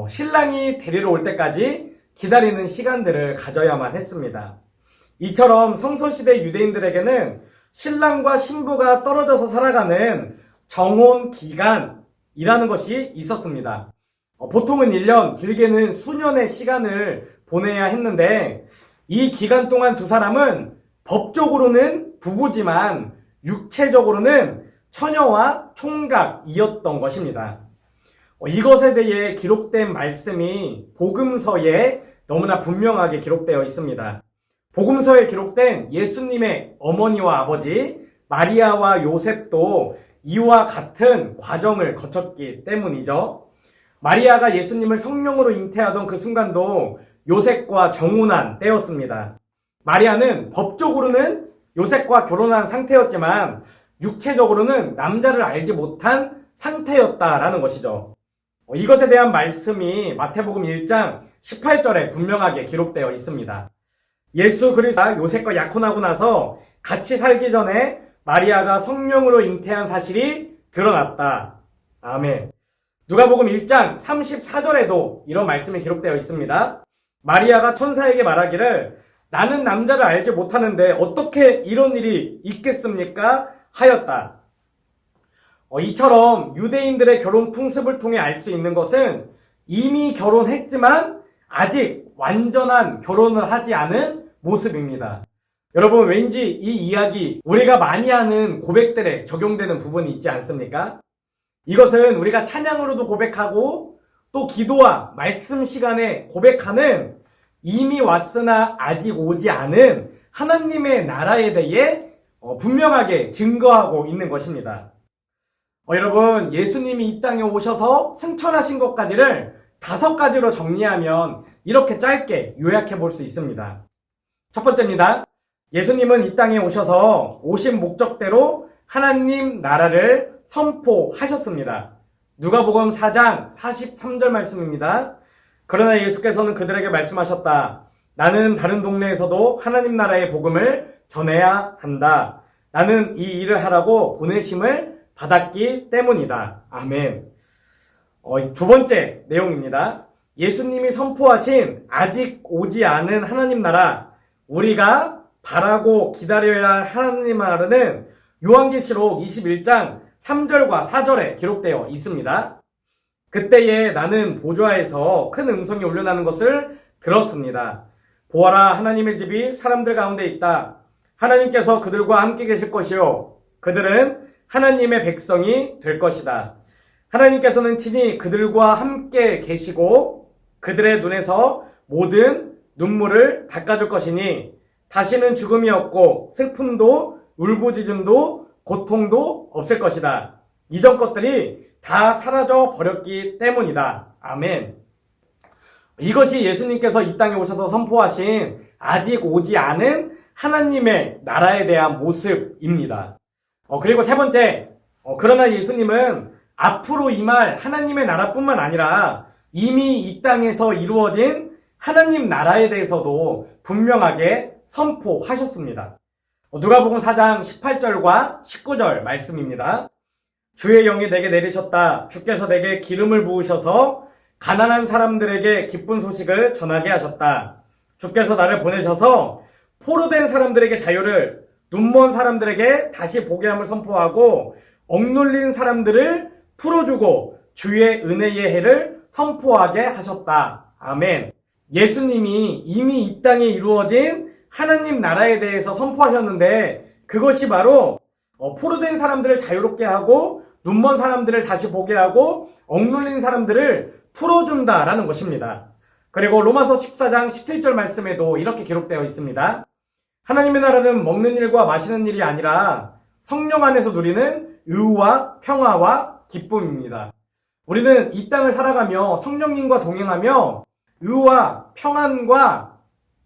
신랑이 데리러 올 때까지 기다리는 시간들을 가져야만 했습니다. 이처럼 성소시대 유대인들에게는 신랑과 신부가 떨어져서 살아가는 정혼 기간이라는 것이 있었습니다. 보통은 1년, 길게는 수년의 시간을 보내야 했는데, 이 기간 동안 두 사람은 법적으로는 부부지만 육체적으로는 처녀와 총각이었던 것입니다. 이것에 대해 기록된 말씀이 복음서에 너무나 분명하게 기록되어 있습니다. 복음서에 기록된 예수님의 어머니와 아버지 마리아와 요셉도 이와 같은 과정을 거쳤기 때문이죠. 마리아가 예수님을 성령으로 잉태하던 그 순간도 요셉과 정혼한 때였습니다. 마리아는 법적으로는 요셉과 결혼한 상태였지만 육체적으로는 남자를 알지 못한 상태였다라는 것이죠. 이것에 대한 말씀이 마태복음 1장 18절에 분명하게 기록되어 있습니다. 예수 그리스도가 요셉과 약혼하고 나서 같이 살기 전에 마리아가 성령으로 잉태한 사실이 드러났다. 아멘. 누가복음 1장 34절에도 이런 말씀이 기록되어 있습니다. 마리아가 천사에게 말하기를 나는 남자를 알지 못하는데 어떻게 이런 일이 있겠습니까? 하였다. 이처럼 유대인들의 결혼 풍습을 통해 알 수 있는 것은 이미 결혼했지만 아직 완전한 결혼을 하지 않은 모습입니다. 여러분, 왠지 이 이야기 우리가 많이 하는 고백들에 적용되는 부분이 있지 않습니까? 이것은 우리가 찬양으로도 고백하고 또 기도와 말씀 시간에 고백하는 이미 왔으나 아직 오지 않은 하나님의 나라에 대해 분명하게 증거하고 있는 것입니다. 여러분, 예수님이 이 땅에 오셔서 승천하신 것까지를 5가지로 정리하면 이렇게 짧게 요약해 볼 수 있습니다. 첫 번째입니다. 예수님은 이 땅에 오셔서 오신 목적대로 하나님 나라를 선포하셨습니다. 누가복음 4장 43절 말씀입니다. 그러나 예수께서는 그들에게 말씀하셨다. 나는 다른 동네에서도 하나님 나라의 복음을 전해야 한다. 나는 이 일을 하라고 보내심을 받았기 때문이다. 아멘. 두 번째 내용입니다. 예수님이 선포하신 아직 오지 않은 하나님 나라, 우리가 바라고 기다려야 할 하나님 나라는 요한계시록 21장 3절과 4절에 기록되어 있습니다. 그때에 나는 보좌에서 큰 음성이 울려나는 것을 들었습니다. 보아라, 하나님의 집이 사람들 가운데 있다. 하나님께서 그들과 함께 계실 것이요, 그들은 하나님의 백성이 될 것이다. 하나님께서는 친히 그들과 함께 계시고 그들의 눈에서 모든 눈물을 닦아줄 것이니 다시는 죽음이 없고 슬픔도 울부짖음도 고통도 없을 것이다. 이전 것들이 다 사라져 버렸기 때문이다. 아멘. 이것이 예수님께서 이 땅에 오셔서 선포하신 아직 오지 않은 하나님의 나라에 대한 모습입니다. 그리고 세 번째, 그러나 예수님은 앞으로 임할 하나님의 나라뿐만 아니라 이미 이 땅에서 이루어진 하나님 나라에 대해서도 분명하게 선포하셨습니다. 누가복음 4장 18절과 19절 말씀입니다. 주의 영이 내게 내리셨다. 주께서 내게 기름을 부으셔서 가난한 사람들에게 기쁜 소식을 전하게 하셨다. 주께서 나를 보내셔서 포로된 사람들에게 자유를, 눈먼 사람들에게 다시 보게 함을 선포하고 억눌린 사람들을 풀어주고 주의 은혜의 해를 선포하게 하셨다. 아멘. 예수님이 이미 이 땅에 이루어진 하나님 나라에 대해서 선포하셨는데 그것이 바로 포로된 사람들을 자유롭게 하고 눈먼 사람들을 다시 보게 하고 억눌린 사람들을 풀어준다라는 것입니다. 그리고 로마서 14장 17절 말씀에도 이렇게 기록되어 있습니다. 하나님의 나라는 먹는 일과 마시는 일이 아니라 성령 안에서 누리는 의와 평화와 기쁨입니다. 우리는 이 땅을 살아가며 성령님과 동행하며 의와 평안과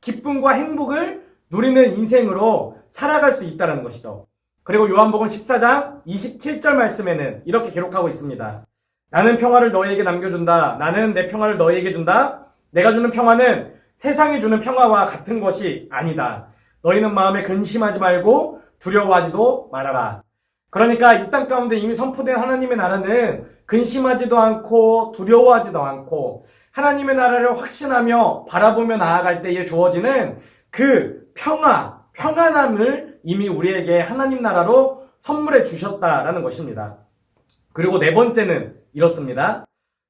기쁨과 행복을 누리는 인생으로 살아갈 수 있다는 것이죠. 그리고 요한복음 14장 27절 말씀에는 이렇게 기록하고 있습니다. 나는 평화를 너희에게 남겨준다. 나는 내 평화를 너희에게 준다. 내가 주는 평화는 세상이 주는 평화와 같은 것이 아니다. 너희는 마음에 근심하지 말고 두려워하지도 말아라. 그러니까 이 땅 가운데 이미 선포된 하나님의 나라는 근심하지도 않고 두려워하지도 않고 하나님의 나라를 확신하며 바라보며 나아갈 때에 주어지는 그 평안함을 이미 우리에게 하나님 나라로 선물해 주셨다라는 것입니다. 그리고 네 번째는 이렇습니다.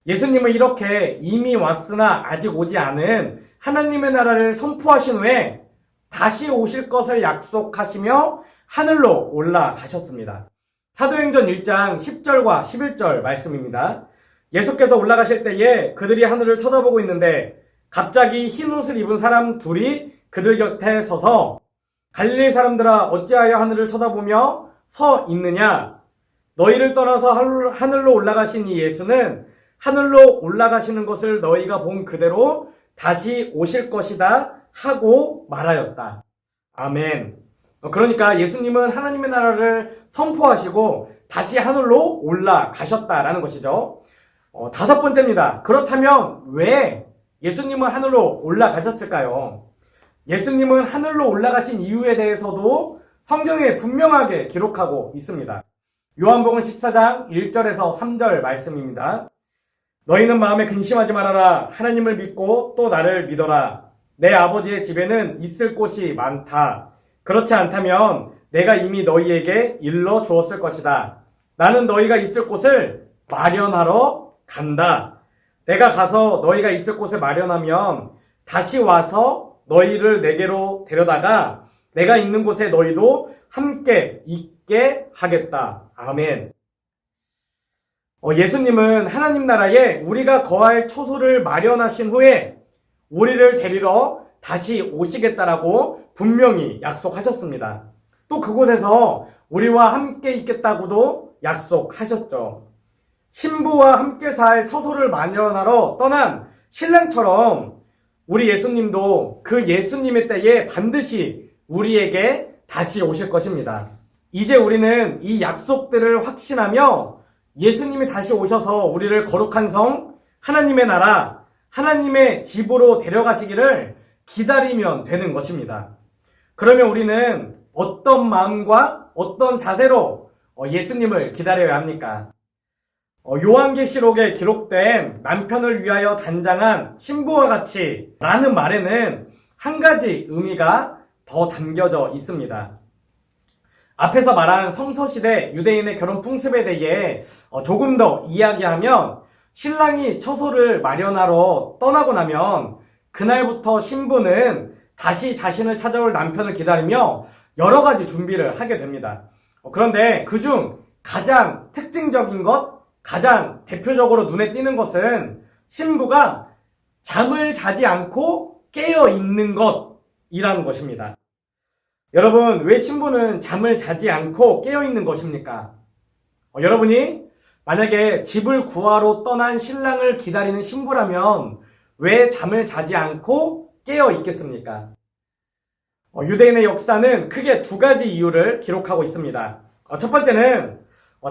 예수님은 이렇게 이미 왔으나 아직 오지 않은 하나님의 나라를 선포하신 후에 다시 오실 것을 약속하시며 하늘로 올라가셨습니다. 사도행전 1장 10절과 11절 말씀입니다. 예수께서 올라가실 때에 그들이 하늘을 쳐다보고 있는데 갑자기 흰 옷을 입은 사람 둘이 그들 곁에 서서 갈릴리 사람들아 어찌하여 하늘을 쳐다보며 서 있느냐? 너희를 떠나서 하늘로 올라가신 이 예수는 하늘로 올라가시는 것을 너희가 본 그대로 다시 오실 것이다 하고 말하였다. 아멘. 그러니까 예수님은 하나님의 나라를 선포하시고 다시 하늘로 올라가셨다라는 것이죠. 다섯 번째입니다. 그렇다면 왜 예수님은 하늘로 올라가셨을까요? 예수님은 하늘로 올라가신 이유에 대해서도 성경에 분명하게 기록하고 있습니다. 요한복음 14장 1절에서 3절 말씀입니다. 너희는 마음에 근심하지 말아라. 하나님을 믿고 또 나를 믿어라. 내 아버지의 집에는 있을 곳이 많다. 그렇지 않다면 내가 이미 너희에게 일러 주었을 것이다. 나는 너희가 있을 곳을 마련하러 간다. 내가 가서 너희가 있을 곳을 마련하면 다시 와서 너희를 내게로 데려다가 내가 있는 곳에 너희도 함께 있게 하겠다. 아멘. 예수님은 하나님 나라에 우리가 거할 처소를 마련하신 후에 우리를 데리러 다시 오시겠다라고 분명히 약속하셨습니다. 또 그곳에서 우리와 함께 있겠다고도 약속하셨죠. 신부와 함께 살 처소를 마련하러 떠난 신랑처럼 우리 예수님도 그 예수님의 때에 반드시 우리에게 다시 오실 것입니다. 이제 우리는 이 약속들을 확신하며 예수님이 다시 오셔서 우리를 거룩한 성, 하나님의 나라, 하나님의 집으로 데려가시기를 기다리면 되는 것입니다. 그러면 우리는 어떤 마음과 어떤 자세로 예수님을 기다려야 합니까? 요한계시록에 기록된 남편을 위하여 단장한 신부와 같이 라는 말에는 한 가지 의미가 더 담겨져 있습니다. 앞에서 말한 성서시대 유대인의 결혼 풍습에 대해 조금 더 이야기하면 신랑이 처소를 마련하러 떠나고 나면 그날부터 신부는 다시 자신을 찾아올 남편을 기다리며 여러 가지 준비를 하게 됩니다. 그런데 그중 가장 특징적인 것, 가장 대표적으로 눈에 띄는 것은 신부가 잠을 자지 않고 깨어 있는 것이라는 것입니다. 여러분, 왜 신부는 잠을 자지 않고 깨어 있는 것입니까? 여러분이 만약에 집을 구하러 떠난 신랑을 기다리는 신부라면 왜 잠을 자지 않고 깨어 있겠습니까? 유대인의 역사는 크게 두 가지 이유를 기록하고 있습니다. 첫 번째는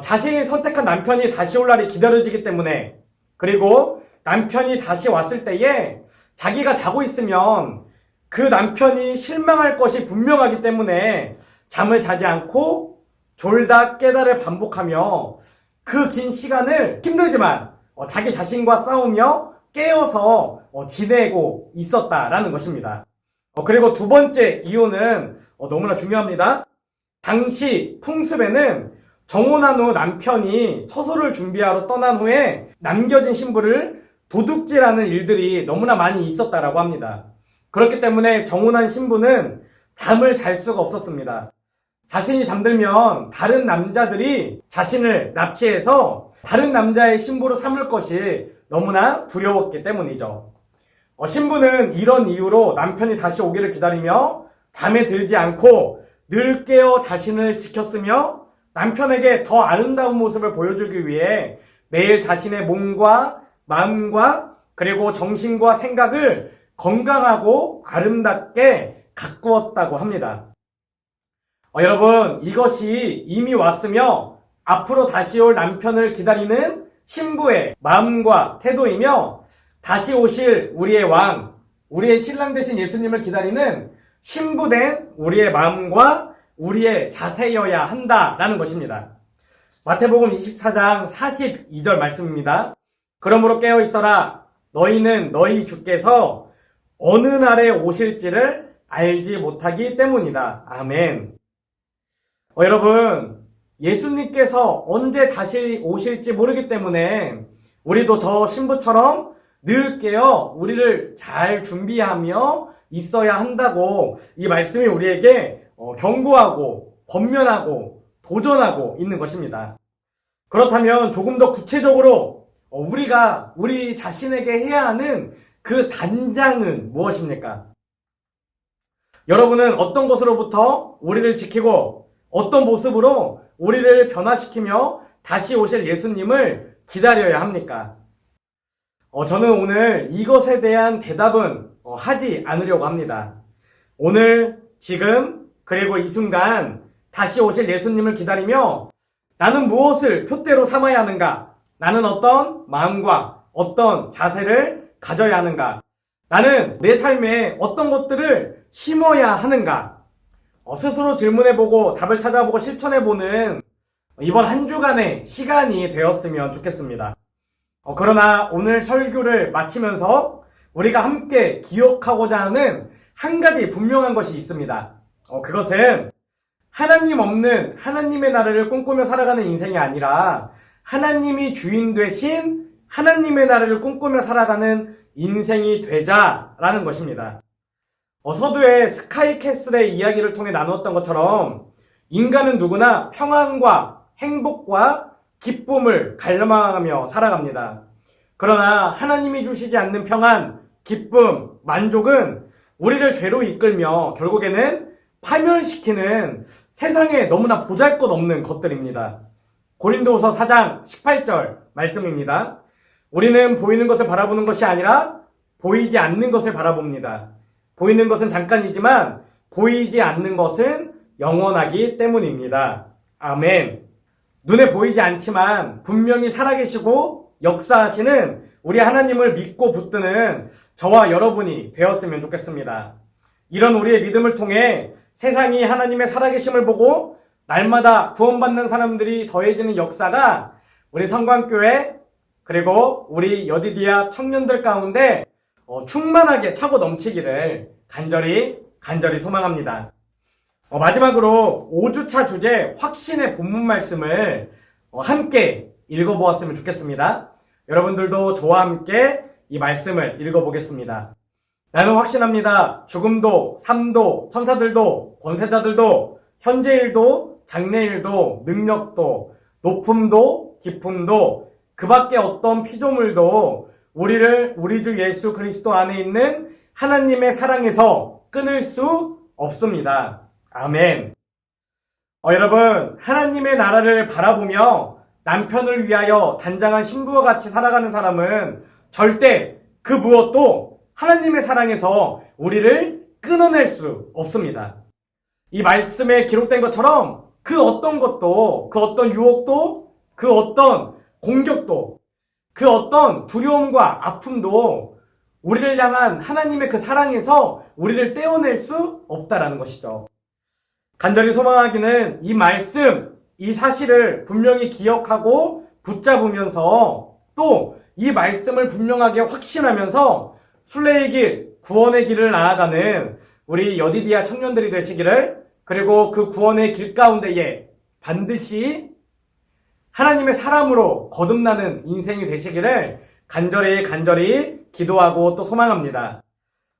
자신이 선택한 남편이 다시 올 날이 기다려지기 때문에, 그리고 남편이 다시 왔을 때에 자기가 자고 있으면 그 남편이 실망할 것이 분명하기 때문에 잠을 자지 않고 졸다 깨다를 반복하며 그 긴 시간을 힘들지만 자기 자신과 싸우며 깨어서 지내고 있었다라는 것입니다. 그리고 두 번째 이유는 너무나 중요합니다. 당시 풍습에는 정혼한 후 남편이 처소를 준비하러 떠난 후에 남겨진 신부를 도둑질하는 일들이 너무나 많이 있었다라고 합니다. 그렇기 때문에 정혼한 신부는 잠을 잘 수가 없었습니다. 자신이 잠들면 다른 남자들이 자신을 납치해서 다른 남자의 신부로 삼을 것이 너무나 두려웠기 때문이죠. 신부는 이런 이유로 남편이 다시 오기를 기다리며 잠에 들지 않고 늘 깨어 자신을 지켰으며 남편에게 더 아름다운 모습을 보여주기 위해 매일 자신의 몸과 마음과 그리고 정신과 생각을 건강하고 아름답게 가꾸었다고 합니다. 여러분, 이것이 이미 왔으며 앞으로 다시 올 남편을 기다리는 신부의 마음과 태도이며 다시 오실 우리의 왕, 우리의 신랑 되신 예수님을 기다리는 신부된 우리의 마음과 우리의 자세여야 한다라는 것입니다. 마태복음 24장 42절 말씀입니다. 그러므로 깨어 있어라. 너희는 너희 주께서 어느 날에 오실지를 알지 못하기 때문이다. 아멘. 여러분, 예수님께서 언제 다시 오실지 모르기 때문에 우리도 저 신부처럼 늘 깨어 우리를 잘 준비하며 있어야 한다고 이 말씀이 우리에게 경고하고 권면하고 도전하고 있는 것입니다. 그렇다면 조금 더 구체적으로 우리가 우리 자신에게 해야 하는 그 단장은 무엇입니까? 여러분은 어떤 것으로부터 우리를 지키고 어떤 모습으로 우리를 변화시키며 다시 오실 예수님을 기다려야 합니까? 저는 오늘 이것에 대한 대답은 하지 않으려고 합니다. 오늘, 지금, 그리고 이 순간 다시 오실 예수님을 기다리며 나는 무엇을 표대로 삼아야 하는가? 나는 어떤 마음과 어떤 자세를 가져야 하는가? 나는 내 삶에 어떤 것들을 심어야 하는가? 스스로 질문해보고 답을 찾아보고 실천해보는 이번 한 주간의 시간이 되었으면 좋겠습니다. 그러나 오늘 설교를 마치면서 우리가 함께 기억하고자 하는 한 가지 분명한 것이 있습니다. 그것은 하나님 없는 하나님의 나라를 꿈꾸며 살아가는 인생이 아니라 하나님이 주인 되신 하나님의 나라를 꿈꾸며 살아가는 인생이 되자라는 것입니다. 서두에 스카이캐슬의 이야기를 통해 나누었던 것처럼 인간은 누구나 평안과 행복과 기쁨을 갈망하며 살아갑니다. 그러나 하나님이 주시지 않는 평안, 기쁨, 만족은 우리를 죄로 이끌며 결국에는 파멸시키는 세상에 너무나 보잘것없는 것들입니다. 고린도후서 4장 18절 말씀입니다. 우리는 보이는 것을 바라보는 것이 아니라 보이지 않는 것을 바라봅니다. 보이는 것은 잠깐이지만 보이지 않는 것은 영원하기 때문입니다. 아멘. 눈에 보이지 않지만 분명히 살아계시고 역사하시는 우리 하나님을 믿고 붙드는 저와 여러분이 되었으면 좋겠습니다. 이런 우리의 믿음을 통해 세상이 하나님의 살아계심을 보고 날마다 구원받는 사람들이 더해지는 역사가 우리 성광교회 그리고 우리 여디디아 청년들 가운데 충만하게 차고 넘치기를 간절히 소망합니다. 마지막으로 5주차 주제 확신의 본문 말씀을 함께 읽어보았으면 좋겠습니다. 여러분들도 저와 함께 이 말씀을 읽어보겠습니다. 나는 확신합니다. 죽음도 삶도 천사들도 권세자들도 현재일도 장래일도 능력도 높음도 깊음도 그 밖에 어떤 피조물도 우리를 우리 주 예수 그리스도 안에 있는 하나님의 사랑에서 끊을 수 없습니다. 아멘. 여러분, 하나님의 나라를 바라보며 남편을 위하여 단장한 신부와 같이 살아가는 사람은 절대 그 무엇도 하나님의 사랑에서 우리를 끊어낼 수 없습니다. 이 말씀에 기록된 것처럼 그 어떤 것도, 그 어떤 유혹도, 그 어떤 공격도, 그 어떤 두려움과 아픔도 우리를 향한 하나님의 그 사랑에서 우리를 떼어낼 수 없다라는 것이죠. 간절히 소망하기는 이 말씀, 이 사실을 분명히 기억하고 붙잡으면서 또 이 말씀을 분명하게 확신하면서 순례의 길, 구원의 길을 나아가는 우리 여디디아 청년들이 되시기를, 그리고 그 구원의 길 가운데에 반드시 하나님의 사람으로 거듭나는 인생이 되시기를 간절히 기도하고 또 소망합니다.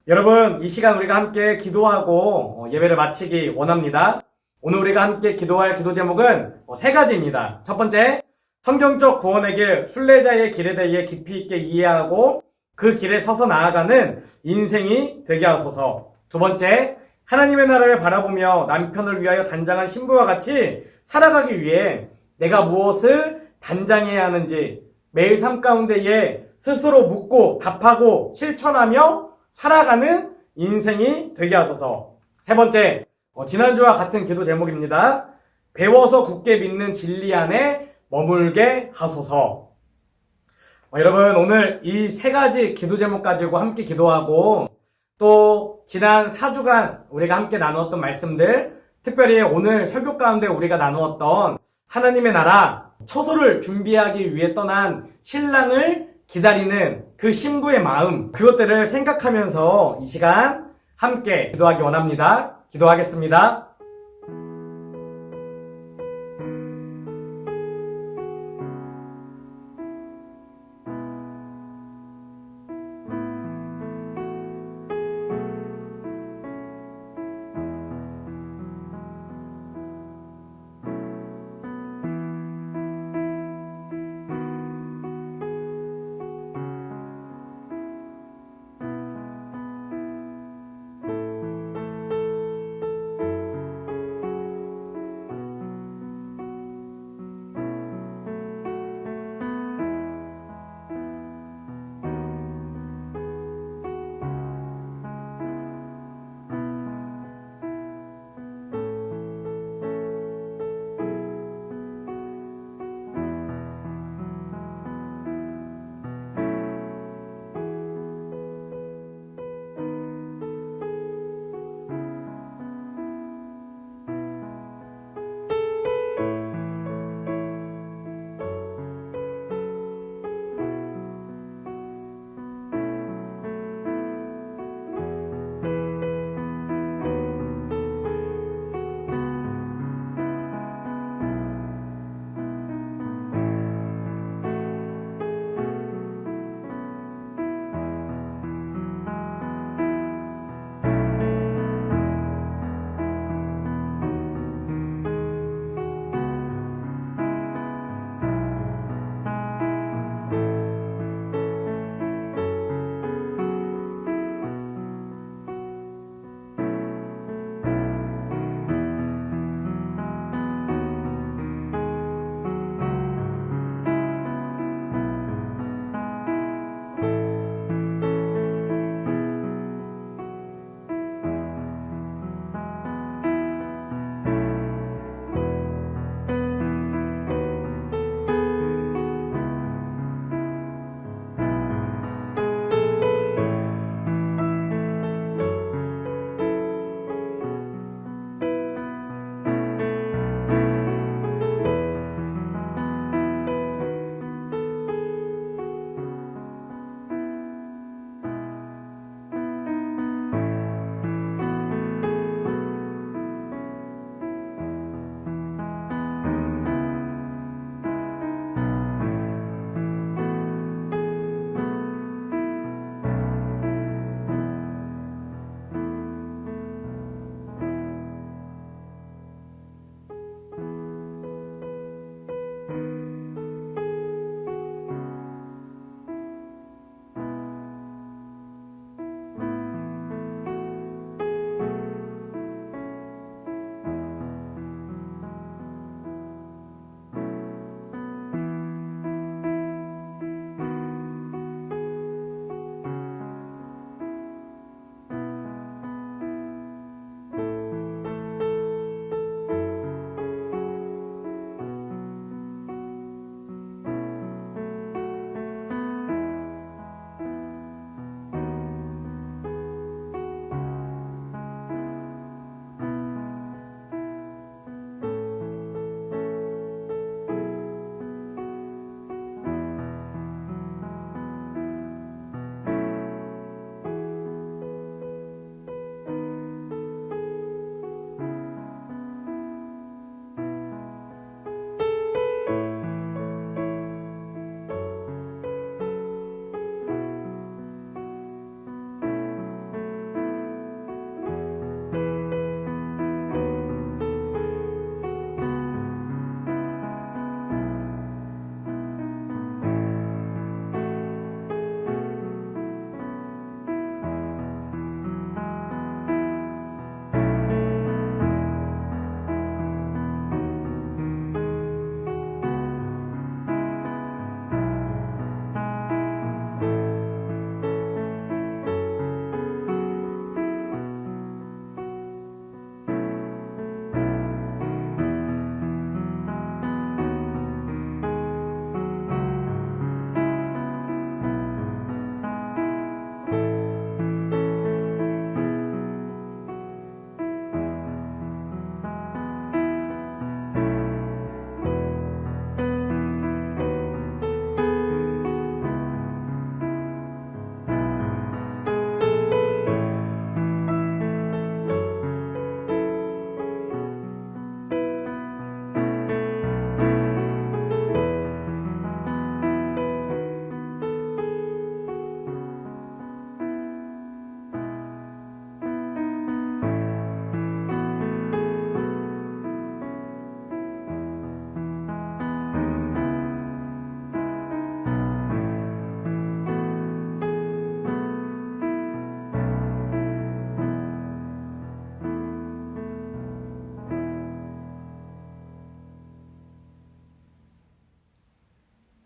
여러분, 이 시간 우리가 함께 기도하고 예배를 마치기 원합니다. 오늘 우리가 함께 기도할 기도 제목은 세 가지입니다. 첫 번째, 성경적 구원의 길, 순례자의 길에 대해 깊이 있게 이해하고 그 길에 서서 나아가는 인생이 되게 하소서. 두 번째, 하나님의 나라를 바라보며 남편을 위하여 단장한 신부와 같이 살아가기 위해 내가 무엇을 단장해야 하는지 매일 삶 가운데에 스스로 묻고 답하고 실천하며 살아가는 인생이 되게 하소서. 세 번째, 지난주와 같은 기도 제목입니다. 배워서 굳게 믿는 진리 안에 머물게 하소서. 여러분, 오늘 이 세 가지 기도 제목 가지고 함께 기도하고 또 지난 4주간 우리가 함께 나누었던 말씀들, 특별히 오늘 설교 가운데 우리가 나누었던 하나님의 나라 처소를 준비하기 위해 떠난 신랑을 기다리는 그 신부의 마음, 그것들을 생각하면서 이 시간 함께 기도하기 원합니다. 기도하겠습니다.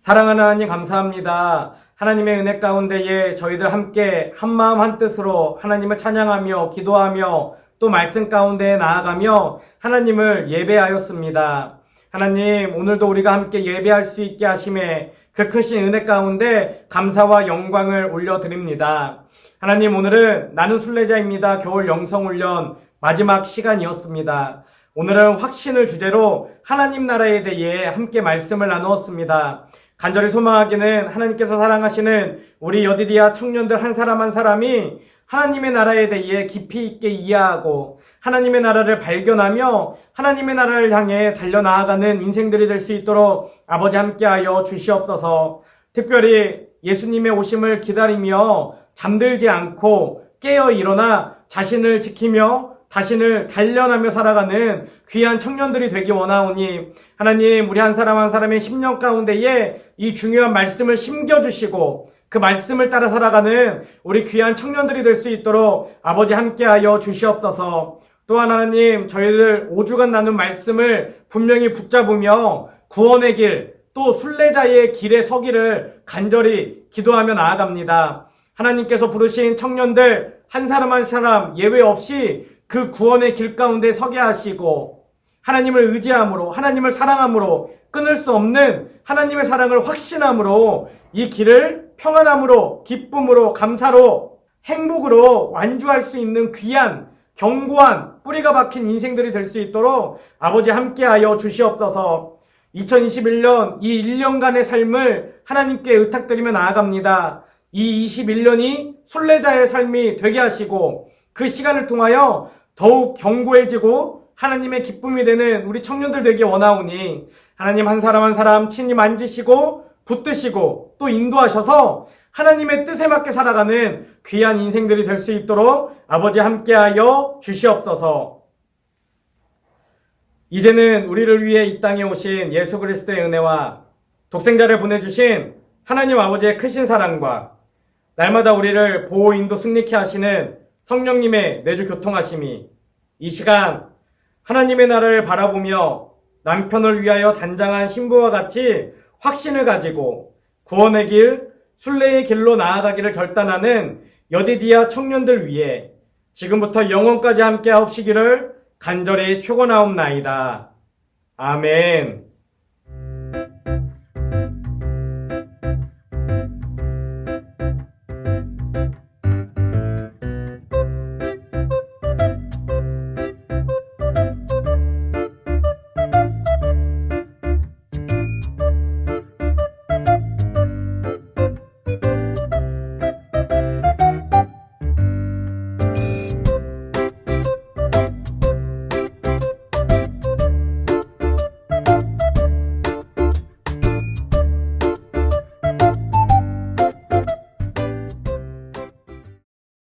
사랑하는 하나님 감사합니다. 하나님의 은혜 가운데에 저희들 함께 한마음 한뜻으로 하나님을 찬양하며 기도하며 또 말씀 가운데에 나아가며 하나님을 예배하였습니다. 하나님, 오늘도 우리가 함께 예배할 수 있게 하심에 그 크신 은혜 가운데 감사와 영광을 올려드립니다. 하나님, 오늘은 나는 순례자입니다. 겨울 영성훈련 마지막 시간이었습니다. 오늘은 확신을 주제로 하나님 나라에 대해 함께 말씀을 나누었습니다. 간절히 소망하기는 하나님께서 사랑하시는 우리 여디디아 청년들 한 사람 한 사람이 하나님의 나라에 대해 깊이 있게 이해하고 하나님의 나라를 발견하며 하나님의 나라를 향해 달려나아가는 인생들이 될 수 있도록 아버지 함께하여 주시옵소서. 특별히 예수님의 오심을 기다리며 잠들지 않고 깨어 일어나 자신을 지키며 자신을 단련하며 살아가는 귀한 청년들이 되기 원하오니 하나님, 우리 한 사람 한 사람의 심령 가운데에 이 중요한 말씀을 심겨주시고 그 말씀을 따라 살아가는 우리 귀한 청년들이 될 수 있도록 아버지 함께하여 주시옵소서. 또한 하나님, 저희들 5주간 나눈 말씀을 분명히 붙잡으며 구원의 길, 또 순례자의 길에 서기를 간절히 기도하며 나아갑니다. 하나님께서 부르신 청년들 한 사람 한 사람 예외 없이 그 구원의 길 가운데 서게 하시고 하나님을 의지함으로 하나님을 사랑함으로 끊을 수 없는 하나님의 사랑을 확신함으로 이 길을 평안함으로 기쁨으로 감사로 행복으로 완주할 수 있는 귀한 견고한 뿌리가 박힌 인생들이 될 수 있도록 아버지 함께하여 주시옵소서. 2021년 이 1년간의 삶을 하나님께 의탁드리며 나아갑니다. 이 21년이 순례자의 삶이 되게 하시고 그 시간을 통하여 더욱 견고해지고 하나님의 기쁨이 되는 우리 청년들 되기 원하오니 하나님 한 사람 한 사람 친히 만지시고 붙드시고 또 인도하셔서 하나님의 뜻에 맞게 살아가는 귀한 인생들이 될 수 있도록 아버지 함께하여 주시옵소서. 이제는 우리를 위해 이 땅에 오신 예수 그리스도의 은혜와 독생자를 보내주신 하나님 아버지의 크신 사랑과 날마다 우리를 보호 인도 승리케 하시는 성령님의 내주 교통하심이 이 시간 하나님의 나라를 바라보며 남편을 위하여 단장한 신부와 같이 확신을 가지고 구원의 길, 순례의 길로 나아가기를 결단하는 여디디아 청년들 위해 지금부터 영원까지 함께 하옵시기를 간절히 축원하옵나이다. 아멘.